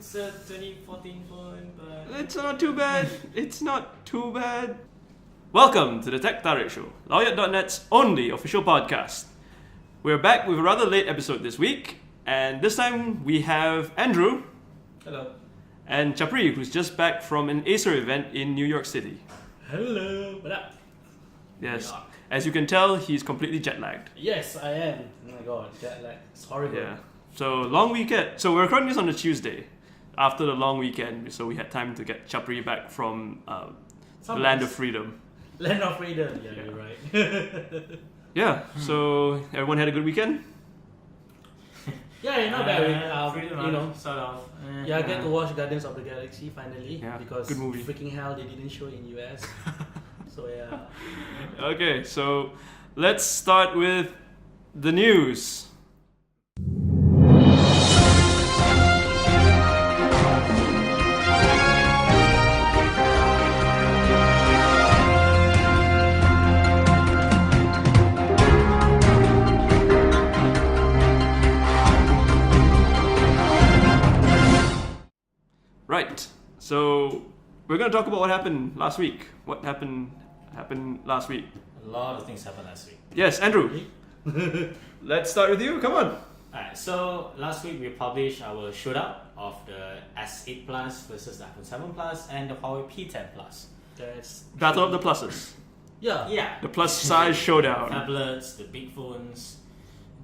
It's a 2014 phone, but... It's not too bad. It's not too bad. Welcome to the Tarik Show, Lowyat.net's only official podcast. We're back with a rather late episode this week, and this time we have Andrew. Hello. And Chapree, who's just back from an Acer event in New York City. Hello, what up? Yes. As you can tell, he's completely jet lagged. Yes, I am. Oh my god, jet lag. It's horrible. Yeah. So, long weekend. So, we're recording this on a Tuesday after the long weekend, so we had time to get Chapree back from the land of freedom. Land of freedom, yeah. You're right. Yeah, so everyone had a good weekend? Yeah, not bad. Freedom, you know, sort of. I get to watch Guardians of the Galaxy finally. Yeah, because good movie. Freaking hell, they didn't show it in US. So yeah. Okay, so let's start with the news. Right, so we're going to talk about what happened last week. What happened last week? A lot of things happened last week. Yes, Andrew. Let's start with you. Come on. Alright, so last week we published our shootout of the S8 Plus versus the iPhone 7 Plus and the Huawei P10 Plus. That's Battle of the pluses. yeah. The plus size showdown. Tablets, the big phones,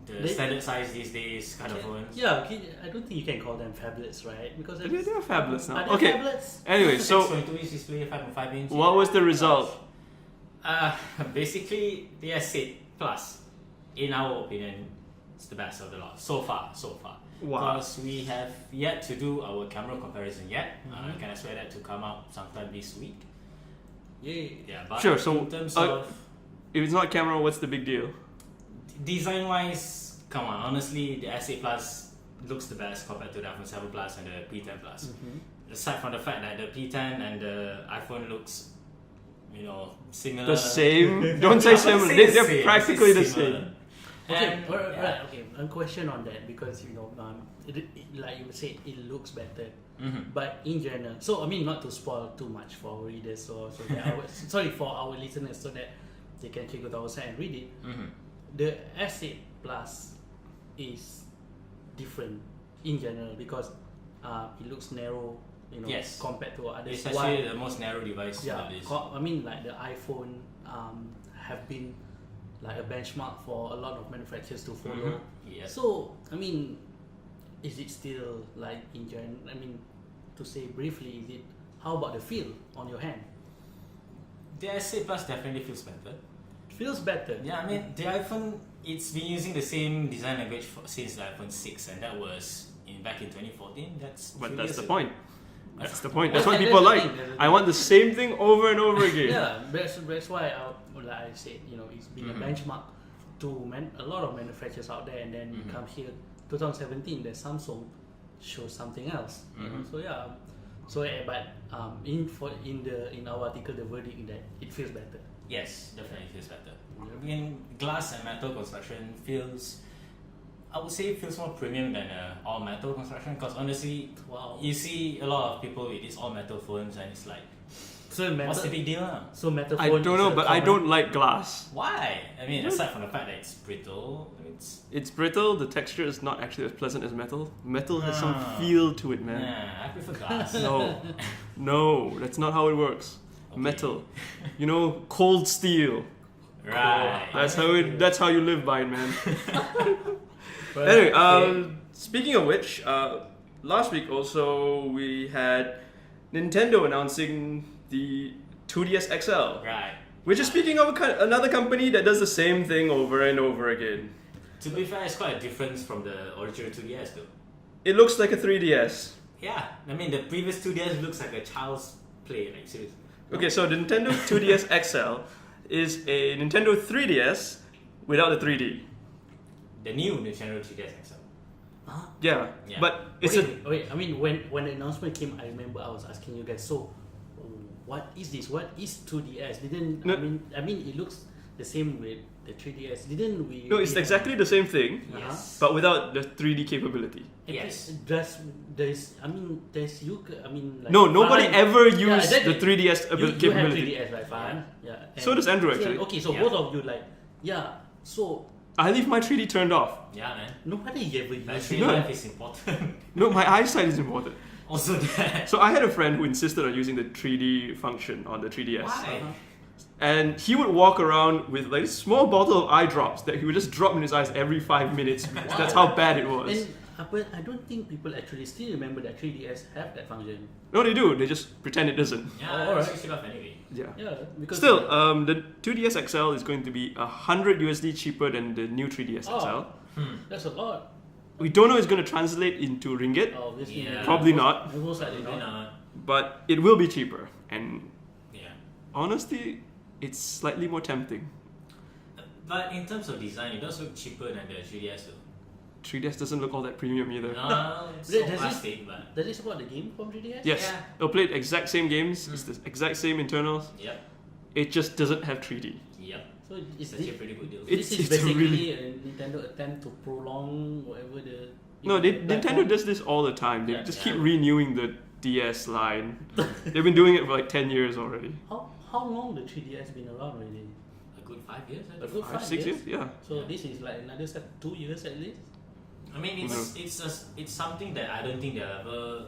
the standard size these days kind of phones. Yeah, I don't think you can call them phablets, right? Because They are phablets now. Are they Okay. phablets? Anyway, so 6.2 inch display, 5.5 inch. what was the result? Basically, the S8 Plus, in our opinion, is the best of the lot so far. Wow. Because we have yet to do our camera comparison yet. Can expect that to come out sometime this week. Yeah, but Sure, so, in terms of If it's not camera, what's the big deal? design-wise, come on, honestly, the S8 Plus looks the best compared to the iPhone 7 Plus and the P10 Plus. Aside from the fact that the P10 and the iPhone looks, similar. The same? Don't say similar. They're practically the same. Okay, right. Okay, one question on that because like you said, it looks better. But in general, so I mean, not to spoil too much for our readers, so that for our listeners, so that they can check with our site and read it. The S8 Plus is different in general because it looks narrow, Yes. compared to others. It's actually the most narrow device nowadays. I mean, like the iPhone have been like a benchmark for a lot of manufacturers to follow. Yes. So, I mean, is it still like in general? I mean, to say briefly, how about the feel on your hand? The S8 Plus definitely feels better. Feels better. Yeah, I mean, the iPhone, it's been using the same design language since the iPhone 6, and that was back in 2014. That's the point. That's the point. That's what people like. I want the same thing over and over again. Yeah, that's why like I said, it's been a benchmark to a lot of manufacturers out there, and then you come here, 2017, then Samsung shows something else. So yeah, but in our article, the verdict that it feels better. Yes, definitely feels better. I mean, glass and metal construction I would say feels more premium than all metal construction because honestly, you see a lot of people with these all metal phones and it's like, what's the big deal? So metal phone I don't know, but I don't like glass. Why? I mean, aside from the fact that it's brittle, It's brittle. The texture is not actually as pleasant as metal. Metal has some feel to it, man. I prefer glass. No, that's not how it works. Okay. Metal, cold steel. Right. That's how you live by it, man. Anyway, speaking of which, last week also we had Nintendo announcing the 2DS XL. Right. Which is speaking of another company that does the same thing over and over again. To be fair, it's quite a difference from the original 2DS though. It looks like a 3DS. Yeah, I mean the previous 2DS looks like a child's play, like seriously. Okay, so the Nintendo 2DS XL is a Nintendo 3DS without the 3D. The new Nintendo 3DS XL. Huh? Yeah, but it's wait. I mean, when the announcement came, I remember I was asking you guys. So, what is this? What is 2DS? No. I mean, it looks the same with the 3DS. Didn't we? No, it's exactly the same thing, Yes. but without the 3D capability. Yes. There's you. I mean, like No, nobody Farhan- ever used that- the 3DS You have capability. 3DS, right, Farhan? Yeah. So does Android, so, actually. Okay, so Yeah. both of you like, yeah. So I leave my 3D turned off. Yeah, man. nobody ever used Battery it. No. life is important. No, my eyesight is important. Also that. So I had a friend who insisted on using the 3D function on the 3DS. Why? And he would walk around with like a small bottle of eye drops that he would just drop in his eyes every 5 minutes. Because That's how bad it was. And but I don't think people actually still remember that 3DS have that function. No, they do. They just pretend it doesn't. Yeah, Oh, alright. switch it off anyway. Yeah. Yeah, because Still, the 2DS XL is going to be $100 USD cheaper than the new 3DS XL. that's a lot. We don't know it's going to translate into ringgit, Obviously, Yeah. Probably not. Most likely Probably not. not. but it will be cheaper. And Yeah. honestly, it's slightly more tempting. But in terms of design, it does look cheaper than the 3DS though. 3DS doesn't look all that premium either. No, it's Does so it- plastic, but Does it support the game from 3DS? Yes, Yeah. it'll play the exact same games. It's the exact same internals. yep, It just doesn't have 3D. yep. So It's it's actually a pretty good deal. It's- this is it's basically really- a Nintendo attempt to prolong whatever the. No, the Nintendo platform. does this all the time. They Yeah. just Yeah. keep renewing the DS line. They've been doing it for like 10 years already. How long the 3DS been around already? A good 5 years. I A think. good 5, 6 years? Yeah. So Yeah. this is like another 2 years at least. I mean, it's something that I don't think they'll ever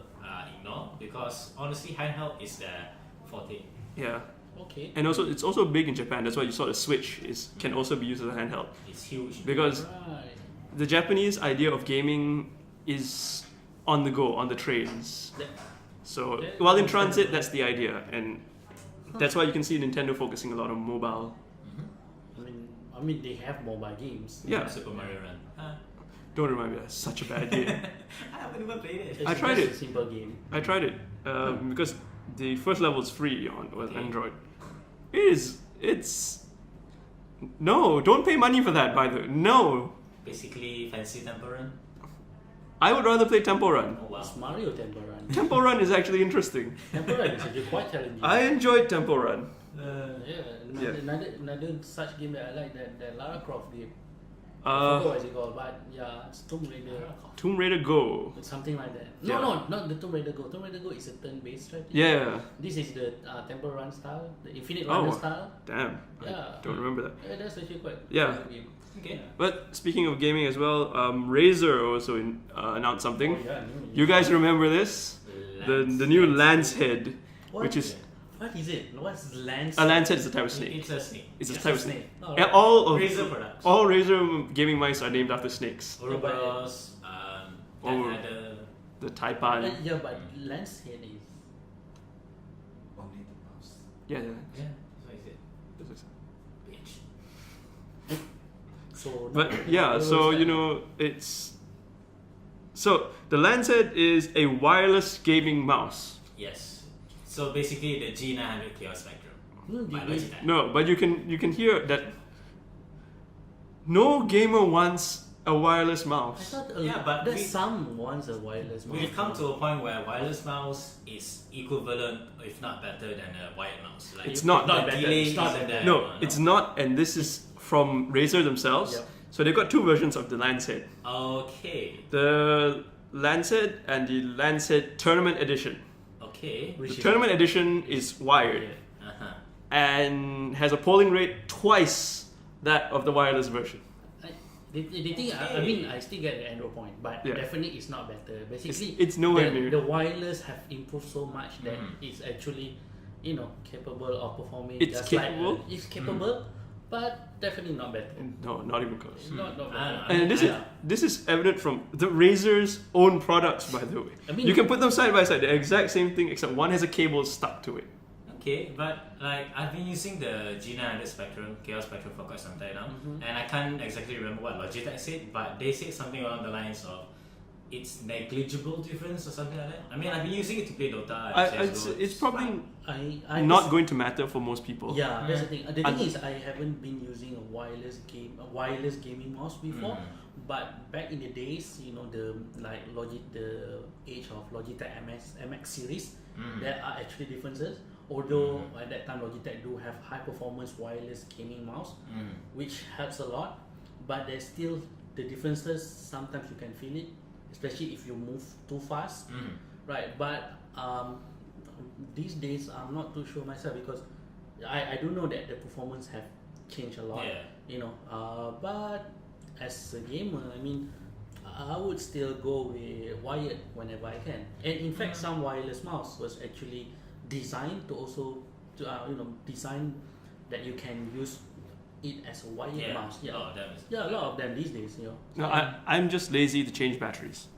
ignore because honestly, handheld is their forte. Yeah. Okay. And also, it's also big in Japan. That's why you saw the Switch can also be used as a handheld. It's huge. Because Right. the Japanese idea of gaming is on the go, on the trains. That- So that- while in transit, that's the idea. And that's why you can see Nintendo focusing a lot on mobile. I mean, they have mobile games. Yeah. Super Mario Run. Don't remind me, that's such a bad game. I haven't even played it. I tried It's it. a simple game. I tried it because the first level is free on with Okay. Android. It's no, don't pay money for that. By the way, no. Basically, fancy Temple Run. I would rather play Temple Run. Oh wow. It's Mario Temple Run. Temple Run is actually interesting. Temple Run is actually quite challenging. I enjoyed Temple Run. Yeah, another such game that I like that Lara Croft game. I Uh, forgot what it's called, but yeah, it's Tomb Raider. Tomb Raider Go. It's something like that. Yeah. No, not the Tomb Raider Go. Tomb Raider Go is a turn-based strategy. Yeah, This is the Temple Run style, the Infinite Oh. Runner style. damn. I Yeah. don't remember that. Yeah, that's actually quite Yeah. quite a good game. Okay. But speaking of gaming as well, Razer also announced something. Oh, yeah, I knew it. You guys remember this? The new Lance head, What? which is What is it? What's Lance? a Lance head is a type of snake. It's a snake. It's a It's type a of snake. Oh, And all of Razer products. all Razer gaming mice are named after snakes. Ouroboros, Oh. Adder. The Taipan. Yeah, but Lance head is. Only the mouse. Yeah, Yeah, that's what I said. yeah. Bitch. So. But yeah, so you know it's so the Lancet is a wireless gaming mouse. Yes. So basically, the G900 Chaos Spectrum. by Logitech. No, but you can hear that no gamer wants a wireless I mouse. thought Yeah, but there's we- some wants a wireless mouse. We've come to a point where wireless mouse is equivalent, if not better, than a wired mouse. Like It's not. the Not better, delay it's not isn't better. there, No, it's not, and this is from Razer themselves. Yep. So they've got two versions of the Lancet. Okay. The Lancet and the Lancet Tournament Edition. Okay. Which The is- Tournament Edition is wired Uh-huh. and has a polling rate twice that of the wireless version. The thing, I mean, I still get the Android point, but Yeah. definitely it's not better. Basically, It's nowhere the, near. the wireless have improved so much that Mhm. it's actually, capable of performing. It's just capable? Like, it's capable, but definitely not better. No, not even close. Not I better. don't know. And this is evident from the Razer's own products, by the way. I mean- you can put them side by side, the exact same thing, except one has a cable stuck to it. Okay, but like I've been using the G900 Spectrum, Chaos Spectrum for quite some time now, and I can't exactly remember what Logitech said, but they said something along the lines of it's negligible difference or something like that. I mean, I've been using it to play Dota. and CS:GO. It's probably I not going to matter for most people. Yeah, that's the thing. The Un- thing is, I haven't been using a wireless gaming mouse before. But back in the days, the age of Logitech MX series, there are actually differences. Although at that time Logitech do have high performance wireless gaming mouse, which helps a lot, but there's still the differences. Sometimes you can feel it, especially if you move too fast, right? But these days I'm not too sure myself, because I do know that the performance have changed a lot, you know. But as a gamer, I mean, I would still go with wired whenever I can. And in fact, some wireless mouse was actually designed to also, design that you can use it as a wired mouse. A lot of them. Yeah, a lot of them these days, you know. No, I'm just lazy to change batteries.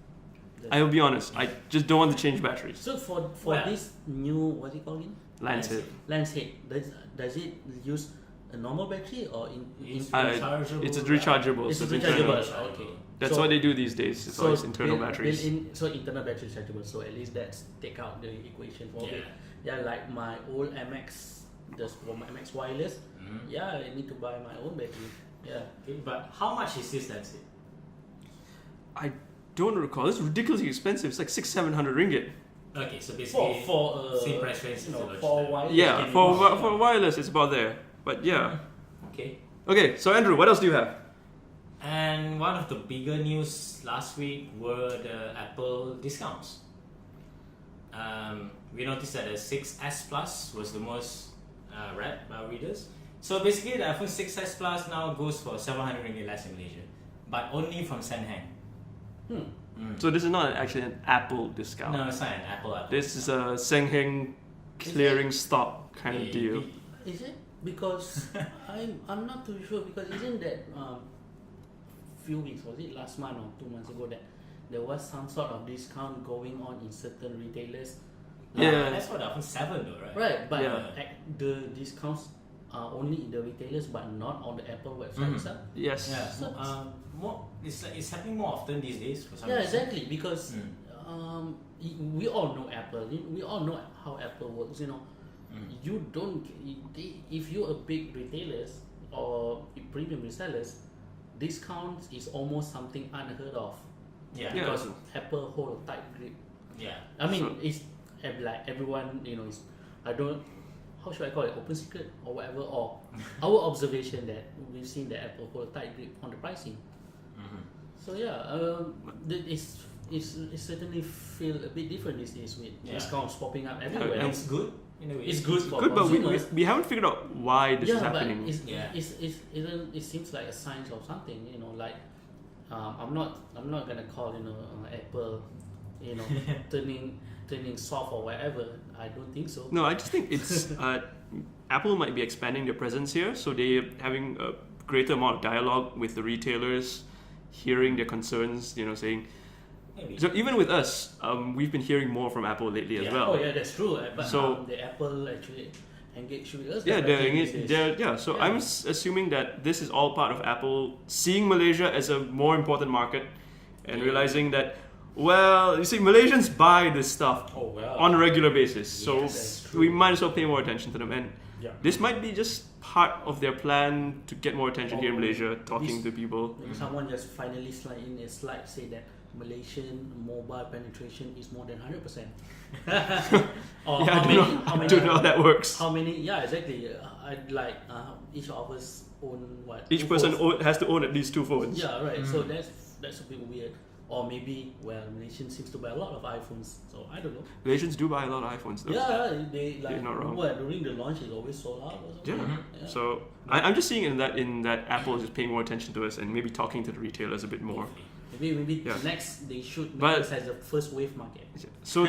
I will be honest. I just don't want to change batteries. So for this new, what's it called again? Landscape. Does it use a normal battery or It's rechargeable? It's a rechargeable. It's so rechargeable. internal. Okay. That's what they do these days. It's always internal batteries. So internal battery rechargeable. So at least that's take out the equation for it. Yeah, like my old MX, just for my MX wireless. Yeah, I need to buy my own battery. Yeah. Okay, but how much is this Landscape? I don't recall. It's ridiculously expensive. It's like 600-700 ringgit. Okay, so basically for same price range as the for Logitech. wireless. Yeah, gaming for mouse, for wireless, it's about there. But yeah. Okay. Okay, so Andrew, what else do you have? And one of the bigger news last week were the Apple discounts. We noticed that the 6S Plus was the most read by readers. So basically, the iPhone 6S Plus now goes for 700 ringgit less in Malaysia, but only from Senheng. So this is not actually an Apple discount. No, it's not an Apple. This is a Senheng clearing stock kind of deal. Is it? Because I'm not too sure, because isn't that few weeks, was it last month or 2 months ago, that there was some sort of discount going on in certain retailers? Yeah. That's for the iPhone 7 though, right? Right, but Yeah. the discounts are only in the retailers but not on the Apple website itself. Yes. Yeah, So- it's happening more often these days for some Yeah, reason. exactly, because we all know Apple. We all know how Apple works. You know, you don't. If you're a big retailers or premium resellers, discounts is almost something unheard of. Yeah. Yeah. Because Apple hold a tight grip. Yeah. I mean, So- it's like everyone, you know, how should I call it, open secret or whatever, or our observation that we've seen that Apple hold a tight grip on the pricing. So yeah, it's certainly feel a bit different these days with discounts popping up everywhere. and It's good in a way. It's good for Good, but consumers. we haven't figured out why this is happening. But it seems like a sign of something, you know, like I'm not gonna call, you know, Apple, you know, turning soft or whatever. I don't think so. No, I just think it's Apple might be expanding their presence here, so they're having a greater amount of dialogue with the retailers, hearing their concerns, you know, saying. Maybe. So even with us, we've been hearing more from Apple lately as well. Oh yeah, that's true. But So- the Apple actually engaged with us. Yeah, directly these days. So Yeah. I'm assuming that this is all part of Apple seeing Malaysia as a more important market and realizing that, well, you see, Malaysians buy this stuff Oh well. on a regular basis, so that's true. we might as well pay more attention to them. And Yeah. this might be just part of their plan to get more attention here in Oh, Malaysia, talking this- to people. Maybe someone just finally slide in a slide say that Malaysian mobile penetration is more than 100%. Or Yeah, how I many? don't know, How I many? don't know how that works. How many? Yeah, exactly. I'd like each of us own what? Each two person phones. has to own at least 2 phones. Yeah, right. So that's a bit weird. Or maybe, well, Malaysians seems to buy a lot of iPhones. So I don't know. Malaysians do buy a lot of iPhones though. Yeah, they like You're not wrong. what, during the launch is always sold out or something. Yeah. So I'm just seeing in that Apple is just paying more attention to us and maybe talking to the retailers a bit more. Maybe Yeah. next they should make But- us as the first wave market. So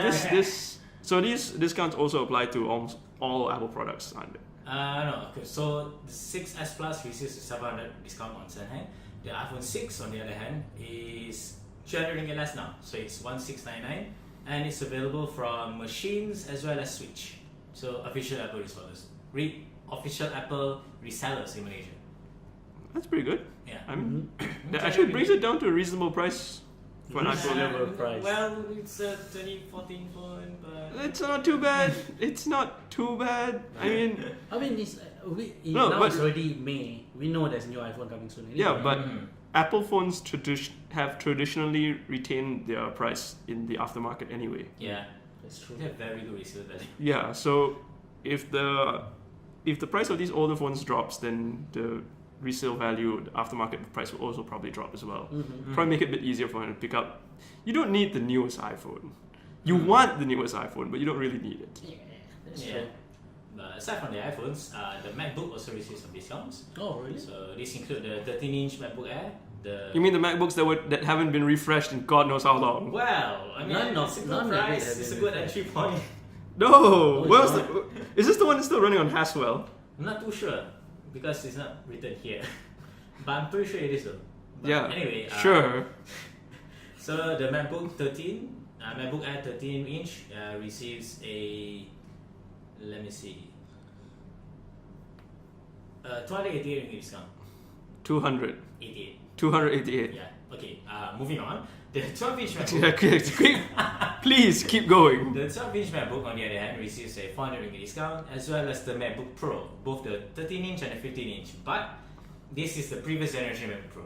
these discounts also apply to almost all Apple products, aren't they? No. Okay. So the 6S Plus receives a 700 discount on Senheng. The iPhone 6, on the other hand, is 300 ringgit less now. So it's 1699, and it's available from machines as well as Switch. So official Apple resellers, official Apple resellers in Malaysia. That's pretty good. Yeah. I mean, that actually brings it down to a reasonable price for an iPhone. Reasonable price. Well, it's a 2014 phone, but It's not too bad. It's not too bad. I mean, It's No, now but- it's already May. We know there's new iPhone coming soon. Anyway. yeah, but Apple phones have traditionally retained their price in the aftermarket anyway. yeah, That's true. they have very good resale value. Yeah, so if the price of these older phones drops, then the resale value, the aftermarket price will also probably drop as well. Probably make it a bit easier for them to pick up. You don't need the newest iPhone. You want the newest iPhone, but you don't really need it. Yeah, that's Yeah. true. But aside from the iPhones, the MacBook also receives some discounts. Oh, really? So this include the 13-inch MacBook Air. You mean the MacBooks that haven't been refreshed in God knows how long? Well, I mean, None of it's a good it price. have It's a been good refreshed. entry point. No! Oh, Where's it's the, is this the one that's still running on Haswell? I'm not too sure because it's not written here, but I'm pretty sure it is though. But Yeah. Anyway, Sure. So the MacBook MacBook Air 13-inch receives a, let me see, 288 ringgit discount. 200. 88. 288. Yeah. Okay. Moving on. The 12-inch Yeah, MacBook. quick. Please keep going. The 12-inch MacBook, on the other hand, receives a 400 ringgit discount, as well as the MacBook Pro, both the 13-inch and the 15-inch. But this is the previous generation MacBook Pro.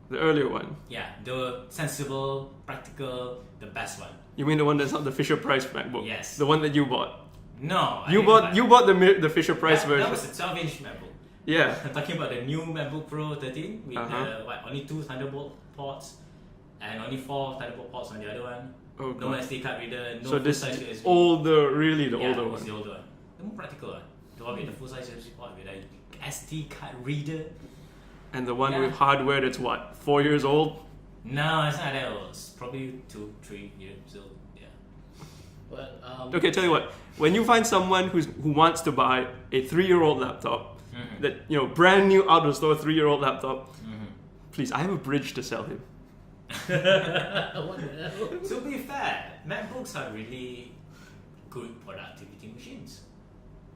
The earlier one. Yeah, the sensible, practical, the best one. You mean the one that's not the Fisher Price MacBook? Yes. The one that you bought. No, I You didn't bought buy- the Fisher Price that, version. That was the 12-inch MacBook. Yeah. I'm talking about the new MacBook Pro 13 with Uh-huh. only 2 Thunderbolt ports and only 4 Thunderbolt ports on the other one. Oh, No God. SD card reader, no So this full-size is USB. really the Yeah, older it's one. the older one. The more practical one. The one with the full-size USB port with a SD card reader. And the one Yeah. with hardware that's what, 4 years old? No, it's not that old. It's probably 2-3 years old. Yeah. Well, Okay, tell you what. When you find someone who wants to buy a 3-year-old laptop, that brand new out of the store 3-year-old laptop, please, I have a bridge to sell him. what the hell? To be fair, MacBooks are really good productivity machines.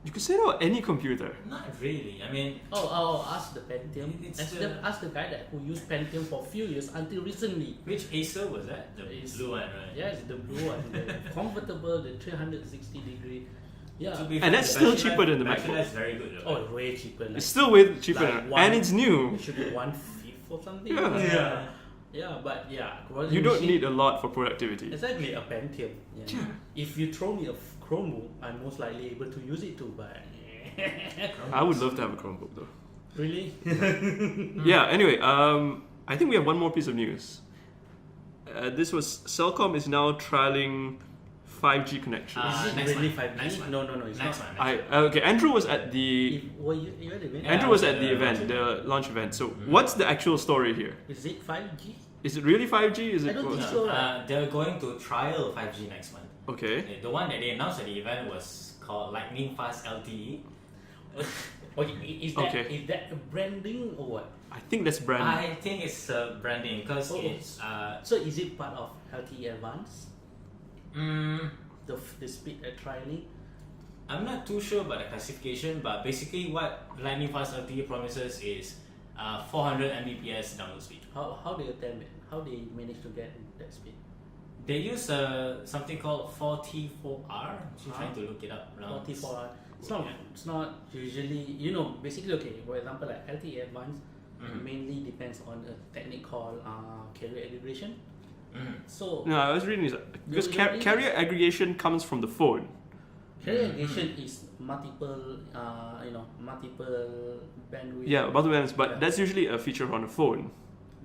You could say that about any computer. Not really. I mean, Oh, ask the Pentium. It's Ask the guy who used Pentium for a few years until recently. which Acer was that? The It's- blue one, right? Yeah, it's the blue one, the comfortable, the 360-degree. Yeah. To be And fair, that's the still battery cheaper life- than the battery MacBook. life is very good though. Oh, way cheaper. Like, It's still way cheaper, like and it's new. It should be 1/5 or something. Yeah. Yeah. Yeah, but yeah. quality You don't machine- need a lot for productivity. Exactly, a Pentium. Yeah. If you throw me a Chromebook, I'm most likely able to use it too, but... I would love to have a Chromebook though. Really? Yeah, anyway, I think we have one more piece of news. This was Cellcom is now trialing 5G connections. Is it Next really one, 5G? next one. No, it's Next not. one. Okay, Andrew was at the Were you at the event? Yeah, Andrew I was was at at the the event, launch the launch event. So, what's the actual story here? Is it 5G? Is it really 5G? Is I it don't think what- so. They're going to trial 5G next month. Okay. The one that they announced at the event was called Lightning Fast LTE. Okay, Okay. is that a branding or what? I think that's brand. I think it's branding because Oh. it's So is it part of LTE Advanced? The speed trialing? I'm not too sure about the classification, but basically what Lightning Fast LTE promises is 400 Mbps download speed. How do you attempt it? How they manage to get that speed? They use something called 44R. I'm just trying to look it up now. 44. Yeah. It's not usually, basically, okay, for example, like LTE Advanced mainly depends on a technique called carrier aggregation. So No, I was reading this because carrier aggregation comes from the phone. carrier aggregation is multiple bandwidth. Yeah, multiple bands, but Yeah. that's usually a feature on a phone.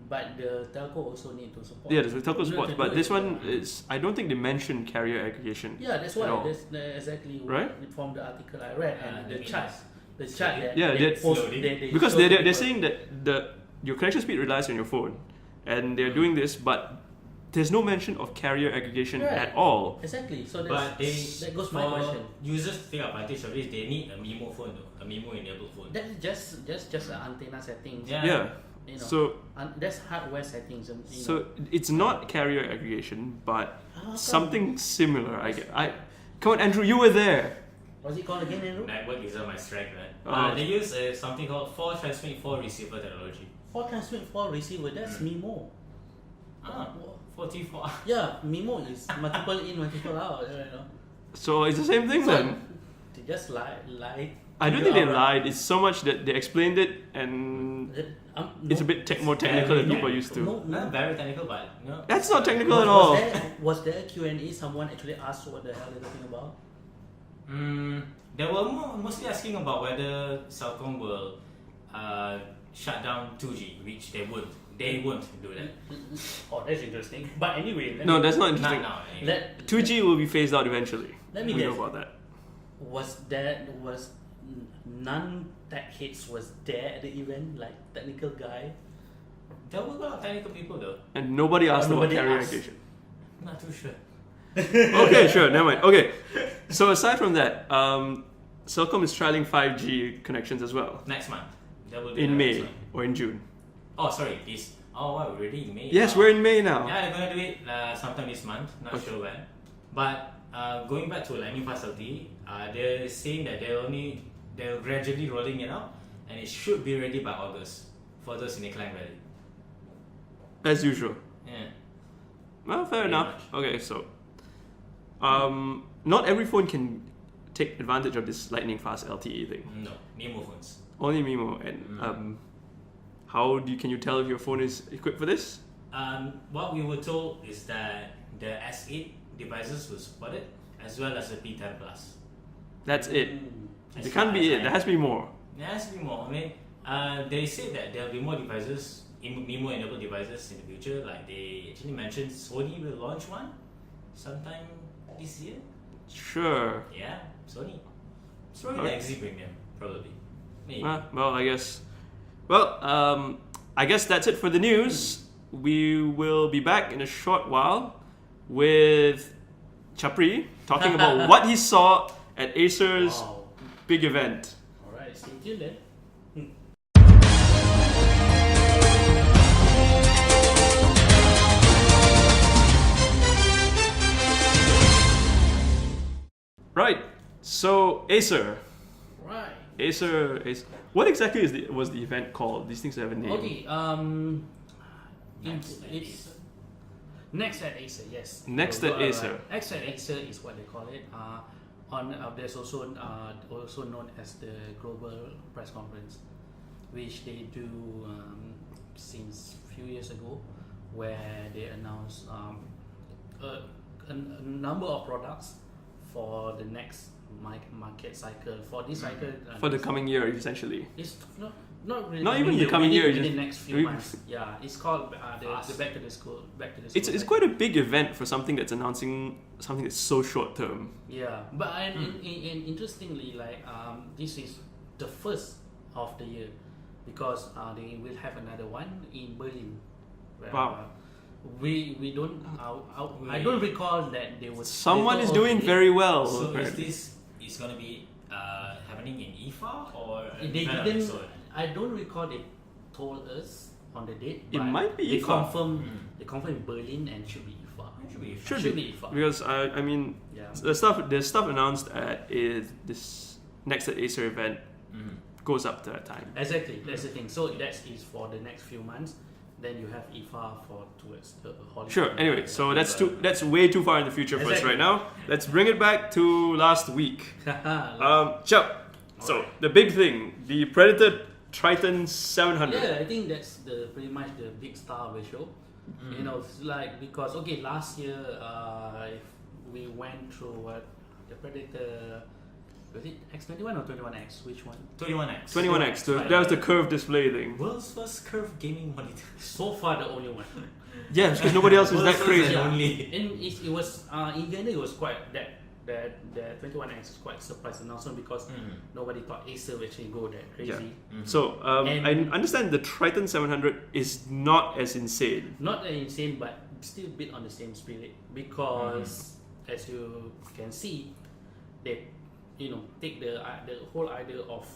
But the telco also need to support. Yeah, there's a telco No, support, to but do this it. one is. I don't think they mentioned carrier aggregation. Yeah, that's at why. all. That's exactly what Right? from the article I read and that the means chart. The chart that Yeah, they that's- post, Slowly. they Because show they're people. saying that your connection speed relies on your phone, and they're doing this, but there's no mention of carrier aggregation Right. at all. Exactly. So But that goes my for question. users to take advantage of this, they need a MIMO phone though, a MIMO enabled phone. That's just an antenna settings. Yeah. Yeah. So That's hardware settings. And, so it's not carrier aggregation, but How come? something similar. Come on, Andrew, you were there. What's it called again, Andrew? Network is on my strength, right? Oh. They use something called 4 transmit 4 receiver technology. 4 transmit 4 receiver. That's MIMO. 44. Yeah, MIMO is multiple in, multiple out. So it's the same thing then. They just lie. I don't think they lied. It's so much that they explained it, and it's a bit more technical than people used to. Not very technical, but no. That's not technical at all. Was there a Q&A? Someone actually asked what the hell they're talking about? They were mostly asking about whether Cellcom will shut down 2G, which they won't. They won't do that. Oh, that's interesting. But anyway, No, that's not interesting. Not now. Anyway. 2G will be phased out eventually. Let me We know guess. about that. Was non-tech heads was there at the event, like technical guy? There were a lot of technical people though. And nobody asked about nobody carrier asked. aggregation. Not too sure. Okay, sure, never mind. Okay, so aside from that, Cellcom is trialing 5G connections as well Next month. They will do in that May next month. or in June. Oh, sorry. This. Oh, wow, we're already in May. Yes, now. we're in May now. Yeah, they're gonna do it sometime this month. Not Okay. sure when. But going back to Lightning facility, they're saying that they're gradually rolling it out, and it should be ready by August for those in the Klang Valley. As usual. Yeah. Well, fair Pretty enough. Okay, so not every phone can take advantage of this lightning fast LTE thing. No, Nemo phones. Only MIMO. And can you tell if your phone is equipped for this? What we were told is that the S8 devices will support it, as well as the P10 Plus. That's it. As It can't far be as it. There has to be more. There has to be more. I mean, they said that there'll be more devices, MIMO-enabled devices in the future. Like they actually mentioned, Sony will launch one sometime this year. Sure. Yeah, Sony. It's probably Okay. the XZ Premium, probably. Maybe. Well, I guess. Well, I guess that's it for the news. We will be back in a short while with Chapree talking about what he saw at Acer's Wow. big event. Alright, stay tuned then. Right. So Acer. Right. Acer. What exactly was the event called? These things have a name. Okay, Next at it's Acer. Next at Acer, yes. Next at Acer. Next at Acer is what they call it. There's also also known as the Global Press Conference, which they do since few years ago, where they announce a number of products for the next market cycle. For this cycle, For the coming year, essentially. it's not really. Not even the coming year, within just- the next few we- months. Yeah, it's called the Back to the School. It's quite a big event for something that's announcing something that's so short term. Yeah, but interestingly, like this is the first of the year because they will have another one in Berlin. Where, Wow. We don't. I don't recall that they was. Someone they is told doing us very well. So is apparently. this is gonna be happening in IFA or They event of didn't. its own? I don't recall they told us on the date. It but might be they IFA. confirm. They confirm Berlin and should be IFA. It should be IFA. Should Should be. be IFA. Because I mean, Yeah. the stuff announced at this Next at Acer event goes up to that time. Exactly, that's the thing. So that is for the next few months. Then you have IFA for towards the holiday. Sure. Anyway, so that's way too far in the future for us Exactly. right now. Let's bring it back to last week. Like, Chap. So the big thing, the Predator Triton 700. yeah, I think that's pretty much the big star of the show. You know, it's like because last year we went through the Predator. Was it X21 or 21X? Which one? 21X. 21X. That was the curved display thing. World's first curved gaming monitor. So far, the only one. Yeah, because nobody else was that World's first crazy. and only. And it was in general, it was quite that the 21X is quite surprise announcement because nobody thought Acer would actually go that crazy. So And- I understand the Triton 700 is not as insane. Not that insane, but still a bit on the same spirit because as you can see, they take the whole idea of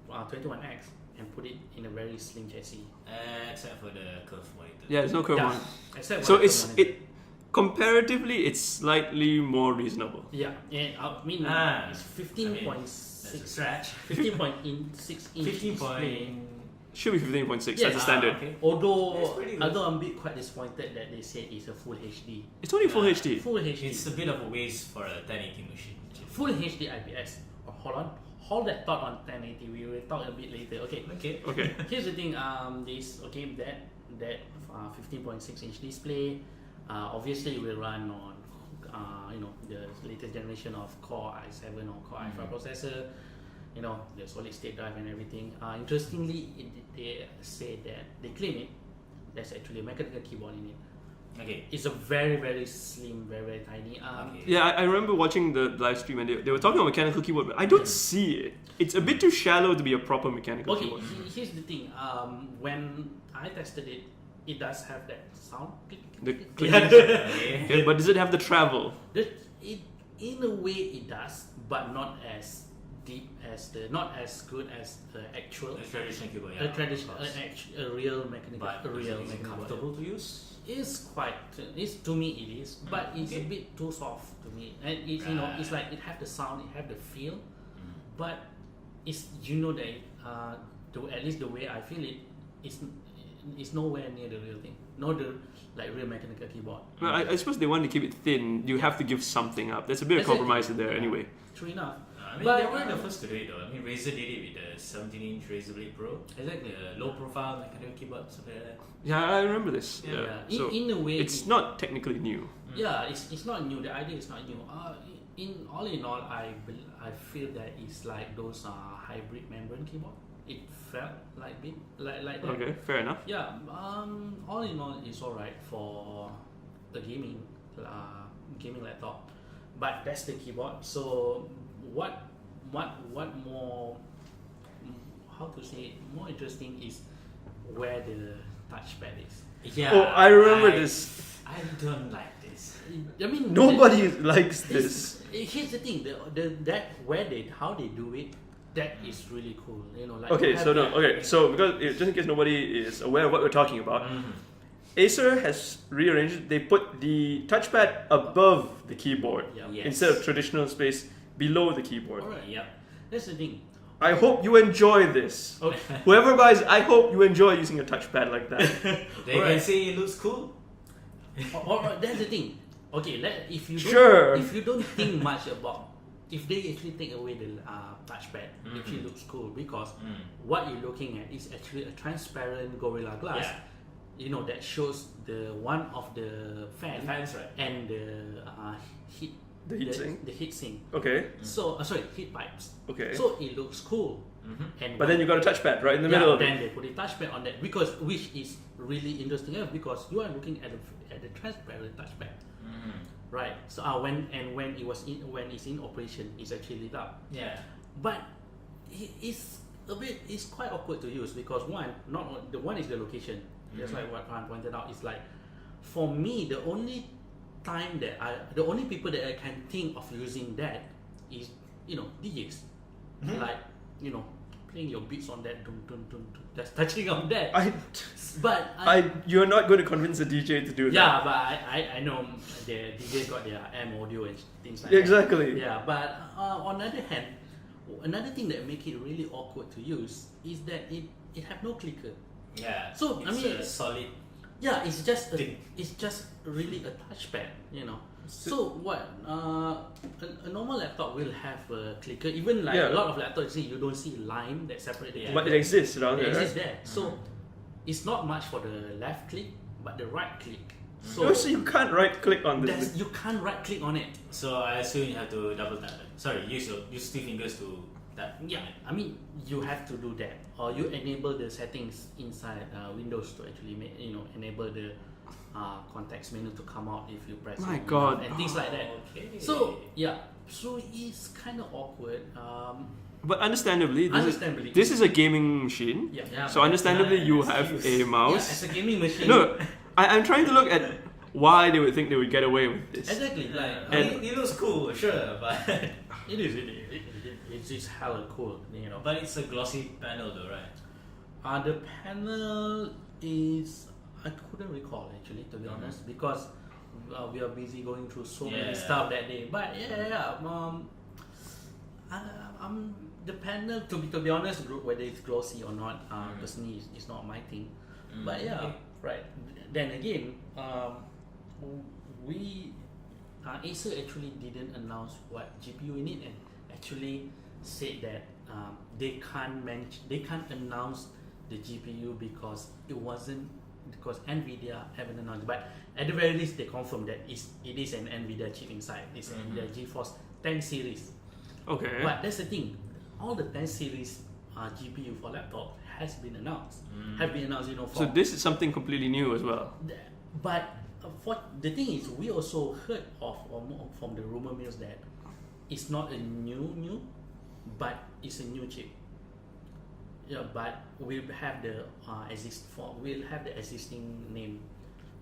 21X and put it in a very slim chassis. Except for the curved monitor. Yeah, there's no curve on. Except So for the it comparatively it's slightly more reasonable. yeah, and I mean it's 15.6 That's a stretch. 15.6 inch 15 display. point. Should be 15.6. Yeah. That's the standard. Okay. That's Although pretty good. I'm a bit quite disappointed that they said it's a full HD. It's only full Yeah. HD. Full HD. It's a bit of a waste for a 1080 machine. Full HD IPS. Oh, hold that thought on 1080. We will talk a bit later. Okay. Okay. Okay. Here's the thing. That 15.6 inch display, obviously will run on the latest generation of Core i7 or Core i5 processor, the solid state drive and everything. Interestingly, they say that they claim it. There's actually a mechanical keyboard in it. Okay. It's a very, very slim, very, very tiny. Yeah, I remember watching the live stream and they were talking about mechanical keyboard, but I don't see it. It's a bit too shallow to be a proper mechanical Okay, keyboard. here's the thing. When I tested it, it does have that sound. The click. Okay. Okay, but does it have the travel? In a way, it does, but not as deep as not as good as the actual A traditional keyboard, a traditional a real mechanical But a real is it mechanical comfortable to use? It's quite. To me it is, but it's a bit too soft to me. And it's it's like it have the sound, it have the feel, but it's that at least the way I feel it, it's nowhere near the real thing. Not the real mechanical keyboard. Well, I suppose they want to keep it thin. You have to give something up. There's a bit of compromise there anyway. True enough. I mean, But, they weren't the first to do it though. I mean, Razer did it with the 17-inch Razer Blade Pro. Exactly. The low profile mechanical keyboard, something like that. Yeah, I remember this. Yeah. So In a way, it's not technically new. Yeah, it's not new. The idea is not new. In all, I feel that it's like those hybrid membrane keyboard. It felt like that. Okay, fair enough. Yeah. All in all, it's alright for the gaming laptop, but that's the keyboard. So what more? How to say it? More interesting is where the touchpad is. Yeah. Oh, I remember this. I don't like this. I mean, Nobody likes this. Here's the thing: how they do it, that is really cool. Okay, so because just in case nobody is aware of what we're talking about, Acer has rearranged it. They put the touchpad above the keyboard Yeah. instead of traditional space below the keyboard. Alright, yeah, that's the thing. I hope you enjoy this. Okay. Whoever buys, I hope you enjoy using a touchpad like that. They can say it looks cool. Alright, that's the thing. Okay, if you don't think much about, if they actually take away the touchpad, it actually looks cool because what you're looking at is actually a transparent Gorilla Glass. Yeah. That shows the one of the fans right? and the heat. The heatsink? The heatsink. Okay. So heat pipes. Okay. So it looks cool. And But then you got a touchpad right in the middle of then it. they put a touchpad on that which is really interesting because you are looking at the transparent touchpad, right? So when it's in operation, it's actually lit up. Yeah. But it's quite awkward to use because one is the location. Just like what Farhan pointed out, it's like for me the only people that I can think of using that is DJs, like playing your beats on that, just touching on that. You're not going to convince a DJ to do that. Yeah, but I know the DJs got their M audio and things like Exactly. that. Yeah, but on the other hand, another thing that make it really awkward to use is that it have no clicker. Yeah. So it's a solid. Yeah, it's just really a touchpad, So what? A normal laptop will have a clicker. Even like a lot of laptops, you don't see line that separate the clicker. But it exists around It there. exists there. So it's not much for the left click, but the right click. So you can't right click on this. You can't right click on it. So I assume you have to double tap it. Sorry, use two fingers to tap. Yeah, I mean you have to do that, or you enable the settings inside Windows to actually enable the context menu to come out if you press My it God. and things like that. Okay. So it's kind of awkward. But understandably, this is a gaming machine. Yeah. So understandably, you that's have excuse. a mouse. Yeah, as a gaming machine. No, I'm trying to look at why they would think they would get away with this. Exactly. Like It looks cool, sure, but it's just hella cool, but it's a glossy panel though, right? The panel is, I couldn't recall actually, to be honest, because we are busy going through so many stuff that day. But the panel, to be honest, whether it's glossy or not, personally, is not my thing. But right. Then again, Acer actually didn't announce what GPU in it, and actually said that they can't announce the GPU because it wasn't because Nvidia haven't announced, but at the very least they confirmed that it is an Nvidia chip inside. It's an Nvidia GeForce 10 series. Okay. But that's the thing, all the 10 series GPU for laptop has been announced. Have been announced, for So this is something completely new as well. but for the thing is, we also heard of from the rumor mills that it's not a new, but it's a new chip. Yeah, but we'll have the existing name,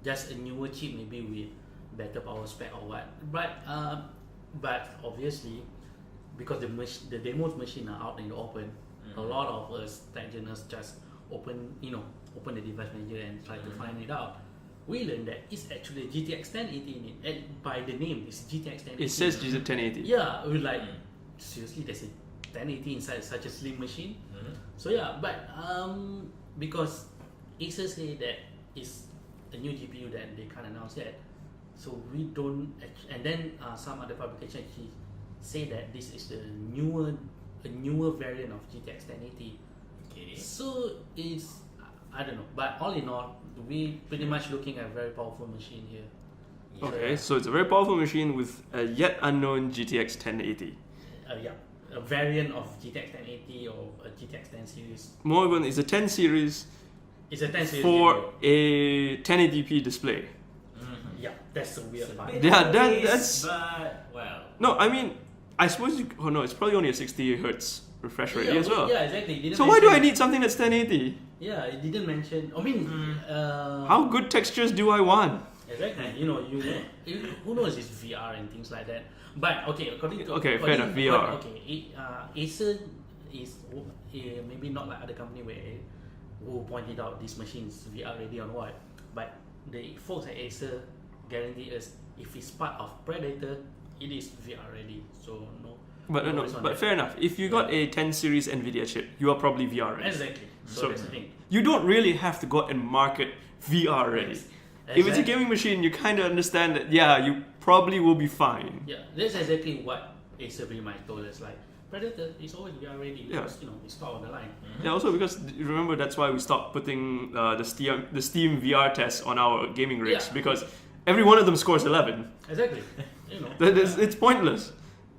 just a newer chip, maybe with better power spec or what. But obviously, because the demo machine are out in the open, a lot of us tech journalists just open the device manager and try to find it out. We learned that it's actually GTX 1080 in it, and by the name, it's GTX 1080. It says GTX 1080. Yeah, we're like, seriously, there's a 1080 inside such a slim machine. So yeah, but because Acer say that it's a new GPU that they can't announce yet, so we don't. And then some other publication actually say that this is the newer variant of GTX 1080. Okay. So it's, I don't know, but all in all, we pretty much looking at a very powerful machine here. Okay, so it's a very powerful machine with a yet unknown GTX 1080. Yeah, a variant of GTX 1080 or a GTX 10 series. More even, it's a 10 series It's a 10 series for GPU. a 1080p display. Yeah, that's the weird part. Yeah, that's- But well, No, I mean, I suppose it's probably only a 60 hertz refresh rate as well. Yeah, exactly. It didn't So why do I mention- need something that's 1080? Yeah, it didn't mention. I mean, How good textures do I want? exactly. Who knows? It's VR and things like that. But okay, according to Fair enough, VR. Acer is maybe not like other company who pointed out this machine is VR ready or what. But the folks at Acer guarantee us if it's part of Predator, it is VR ready. So no. But no no, worries on but that. fair enough. If you got a 10 series Nvidia chip, you are probably VR ready. Exactly. So, So- that's the thing. You don't really have to go out and market VR ready. Yes. If it's a Exactly. gaming machine, you kind of understand that, yeah, you probably will be fine. Yeah, that's exactly what Acer pretty much told us. Like, Predator is always VR ready Yeah. because it's top of the line. Yeah, also because remember that's why we stopped putting the Steam VR tests on our gaming rigs, Yeah. because every one of them scores 11. Exactly. It's pointless.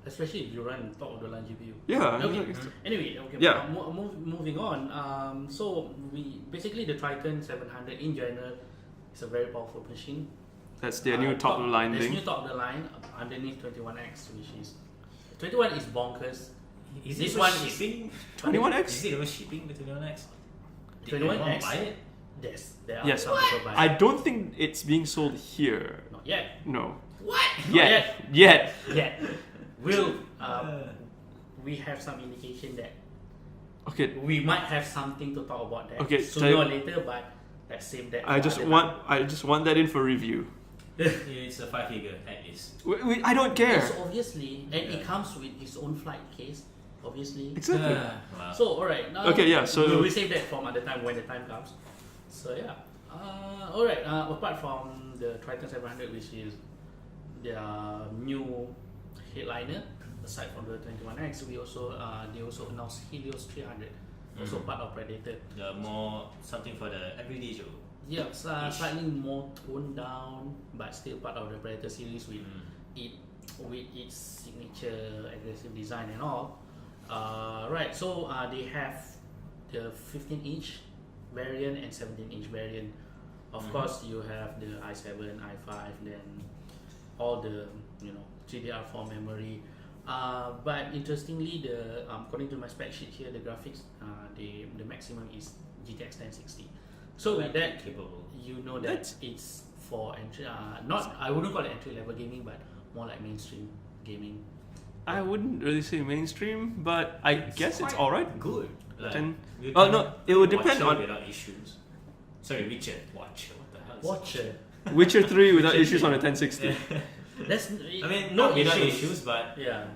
Especially if you run top of the line GPU. Yeah. Okay. Anyway, okay. Yeah. Moving on. So we basically the Triton 700 in general is a very powerful machine. That's their new top of the line There's thing. new top of the line underneath 21X, which is 21 is bonkers. is This it one even is- shipping? 21X? Is it even shipping the 21X? Did 21X? anyone buy it? Yes, there are Yes. some people buying. I don't think it's being sold here. Not yet. No. What? Yet. Yet. Will we have some indication that Okay. we might have something to talk about that Okay, sooner or later, but let's save that. I for just other want that in for review. It's a 5 figure at least. I don't care. Yes, obviously, and it comes with its own flight case, obviously. Exactly. Wow. So alright, now Okay, yeah, so- we'll save that from other time when the time comes. So yeah, alright. Apart from the Triton 700, which is their new headliner, aside from the 21X, they also announced Helios 300, also part of Predator. The more something for the everyday Joe. Yeah, slightly more toned down, but still part of the Predator series with its signature aggressive design and all. Right, so they have the 15-inch variant and 17-inch variant. Of course, you have the i7, i5, then all the GDDR4 memory. But interestingly, according to my spec sheet here, the graphics, the maximum is GTX 1060. So with that, capable. you know that it's for entry. I wouldn't call it entry level gaming, but more like mainstream gaming. I wouldn't really say mainstream, but I guess it's quite alright. Good. Like, 10. you Oh can no, it would watch depend it on without issues. Sorry, Witcher. Watch. What the hell? Is Watcher. Witcher 3 without issues on a 1060. That's I mean, no not without issues, but Yeah.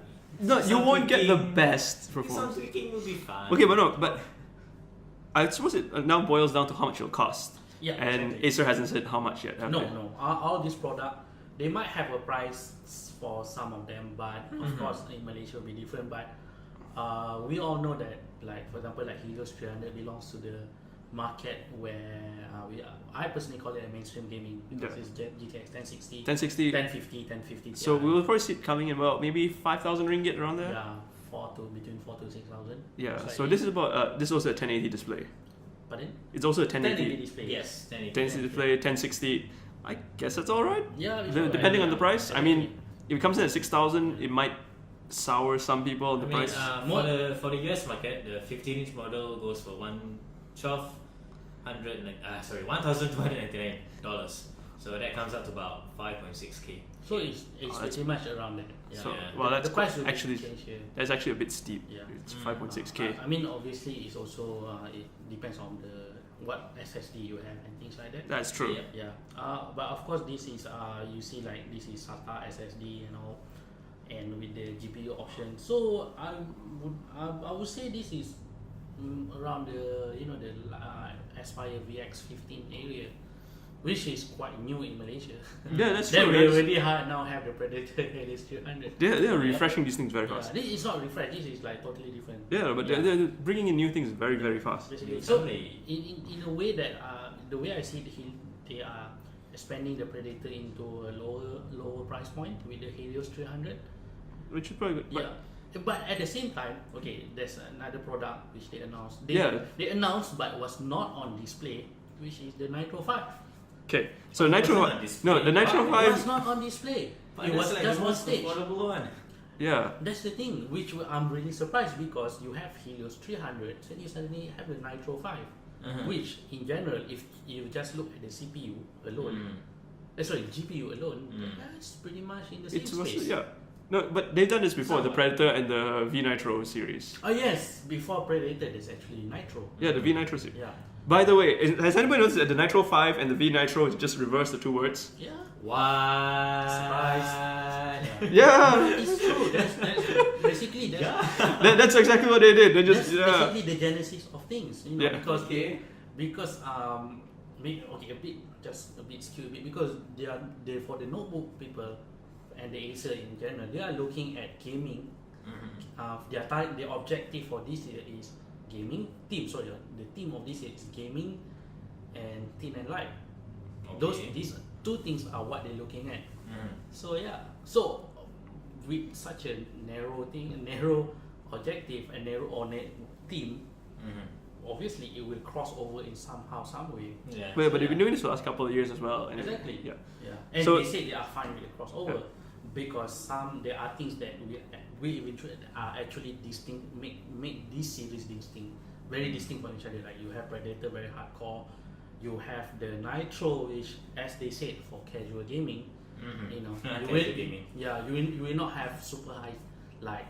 No, you some won't get the tweaking- best some performance. tweaking will be fine. Okay, but I suppose it now boils down to how much it'll cost. Yeah. And exactly. Acer hasn't said how much yet, have they? No. All this product, they might have a price for some of them, but of course in Malaysia will be different. But we all know that, like for example, like Helios 300 belongs to the market where I personally call it a mainstream gaming because it's GTX 1060, 1060. 1050, 1050. So we will probably see it coming in about maybe 5,000 ringgit around there. Yeah, between 4 to 6,000. Yeah. Most So likely. this is about this is also a 1080 display. Pardon? It's also a 1080 1080 display. Yes, 1080. 1080 display, 1060. I guess that's all right. Yeah. it's Depending alright. on the price. I mean, if it comes in at 6,000, it might sour some people. The price. For the US market, the 15-inch model goes for $1,299. So that comes up to about 5.6K. So it's that's- pretty much around that. Yeah. So, Yeah. well, that's the price will actually change here. that's actually a bit steep. Yeah. It's 5.6K. I mean, obviously, it's also it depends on what SSD you have and things like that. That's true. Yeah. But of course, this is you see like this is SATA SSD and all, and with the GPU option. So I would say this is around the Aspire VX15 area, which is quite new in Malaysia. Yeah, that's Then true. we That's- already now have the Predator LS300. They're refreshing these things very Yeah, fast. this is not refresh. This is like totally different. Yeah, but they're bringing in new things very, very fast. Basically, It's so only- in a way that the way I see it, they are expanding the Predator into a lower price point with the Helios 300. Which is probably good. But Yeah. But at the same time, okay, there's another product which they announced. Yeah. They announced but was not on display, which is the Nitro 5. Okay, so Nitro. wasn't on display. No, the Nitro It was 5. not on display. But It that's was like just the one most stage. affordable one. Yeah. That's the thing, which I'm really surprised because you have Helios 300, then you suddenly have the Nitro 5, which in general, if you just look at the CPU alone, GPU alone, that's pretty much in the same It's space. yeah. No, but they've done this before. The Somewhat. Predator and the V Nitro series. Oh yes, before Predator, there's actually Nitro. Yeah, the V Nitro series. Yeah. By the way, has anybody noticed that the Nitro 5 and the V Nitro just reverse the two words? Yeah. What? Yeah, It's true. That's basically that's exactly what they did. They just that's yeah. basically the genesis of things. You know, Yeah. because just a bit skewed because they for the notebook people and the Acer in general, they are looking at gaming. Their objective for this year is gaming theme. Sorry, the theme of this year is gaming and thin and light. These two things are what they're looking at. So yeah, so with such a narrow thing, a narrow objective, a narrow theme, obviously it will cross over in somehow, some way. Yeah. But they've been doing this for the last couple of years as well. And Exactly. Yeah. And So- they say they are fine with the crossover because there are things that we eventually are actually distinct, make this series distinct, very distinct from each other. Like you have Predator, very hardcore. You have the Nitro, which, as they said, for casual gaming. You know, Casual gaming. Yeah, you will not have super high like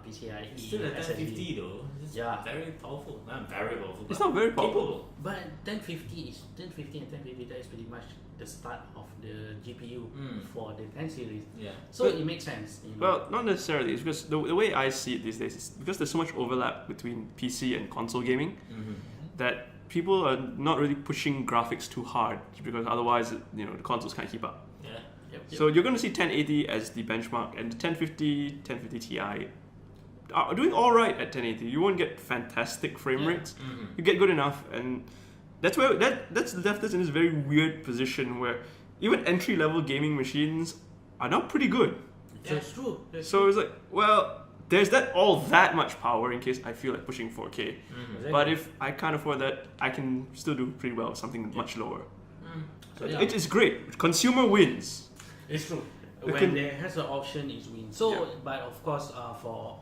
PCIe. It's still a SSD. 1050 though. It's Yeah. very powerful. Not very powerful. It's but not very powerful. capable. But 1050 and 1050 that is pretty much the start of the GPU for the 10 series. Yeah. So But- it makes sense. You know? Well, not necessarily. It's because the way I see it these days is because there's so much overlap between PC and console gaming that people are not really pushing graphics too hard because otherwise, the consoles can't keep up. Yeah. Yep. So you're going to see 1080 as the benchmark, and the 1050 Ti are doing all right at 1080. You won't get fantastic frame rates. You get good enough, and that's where that's left us in this very weird position where even entry level gaming machines are now pretty good. That's true. That's So it's like, well, there's that much power in case I feel like pushing 4K. Exactly. But if I can't afford that, I can still do pretty well with something much lower. So, yeah. It is great. Consumer wins. It's true. You When can- there has an option, is win. So, Yeah. but of course, for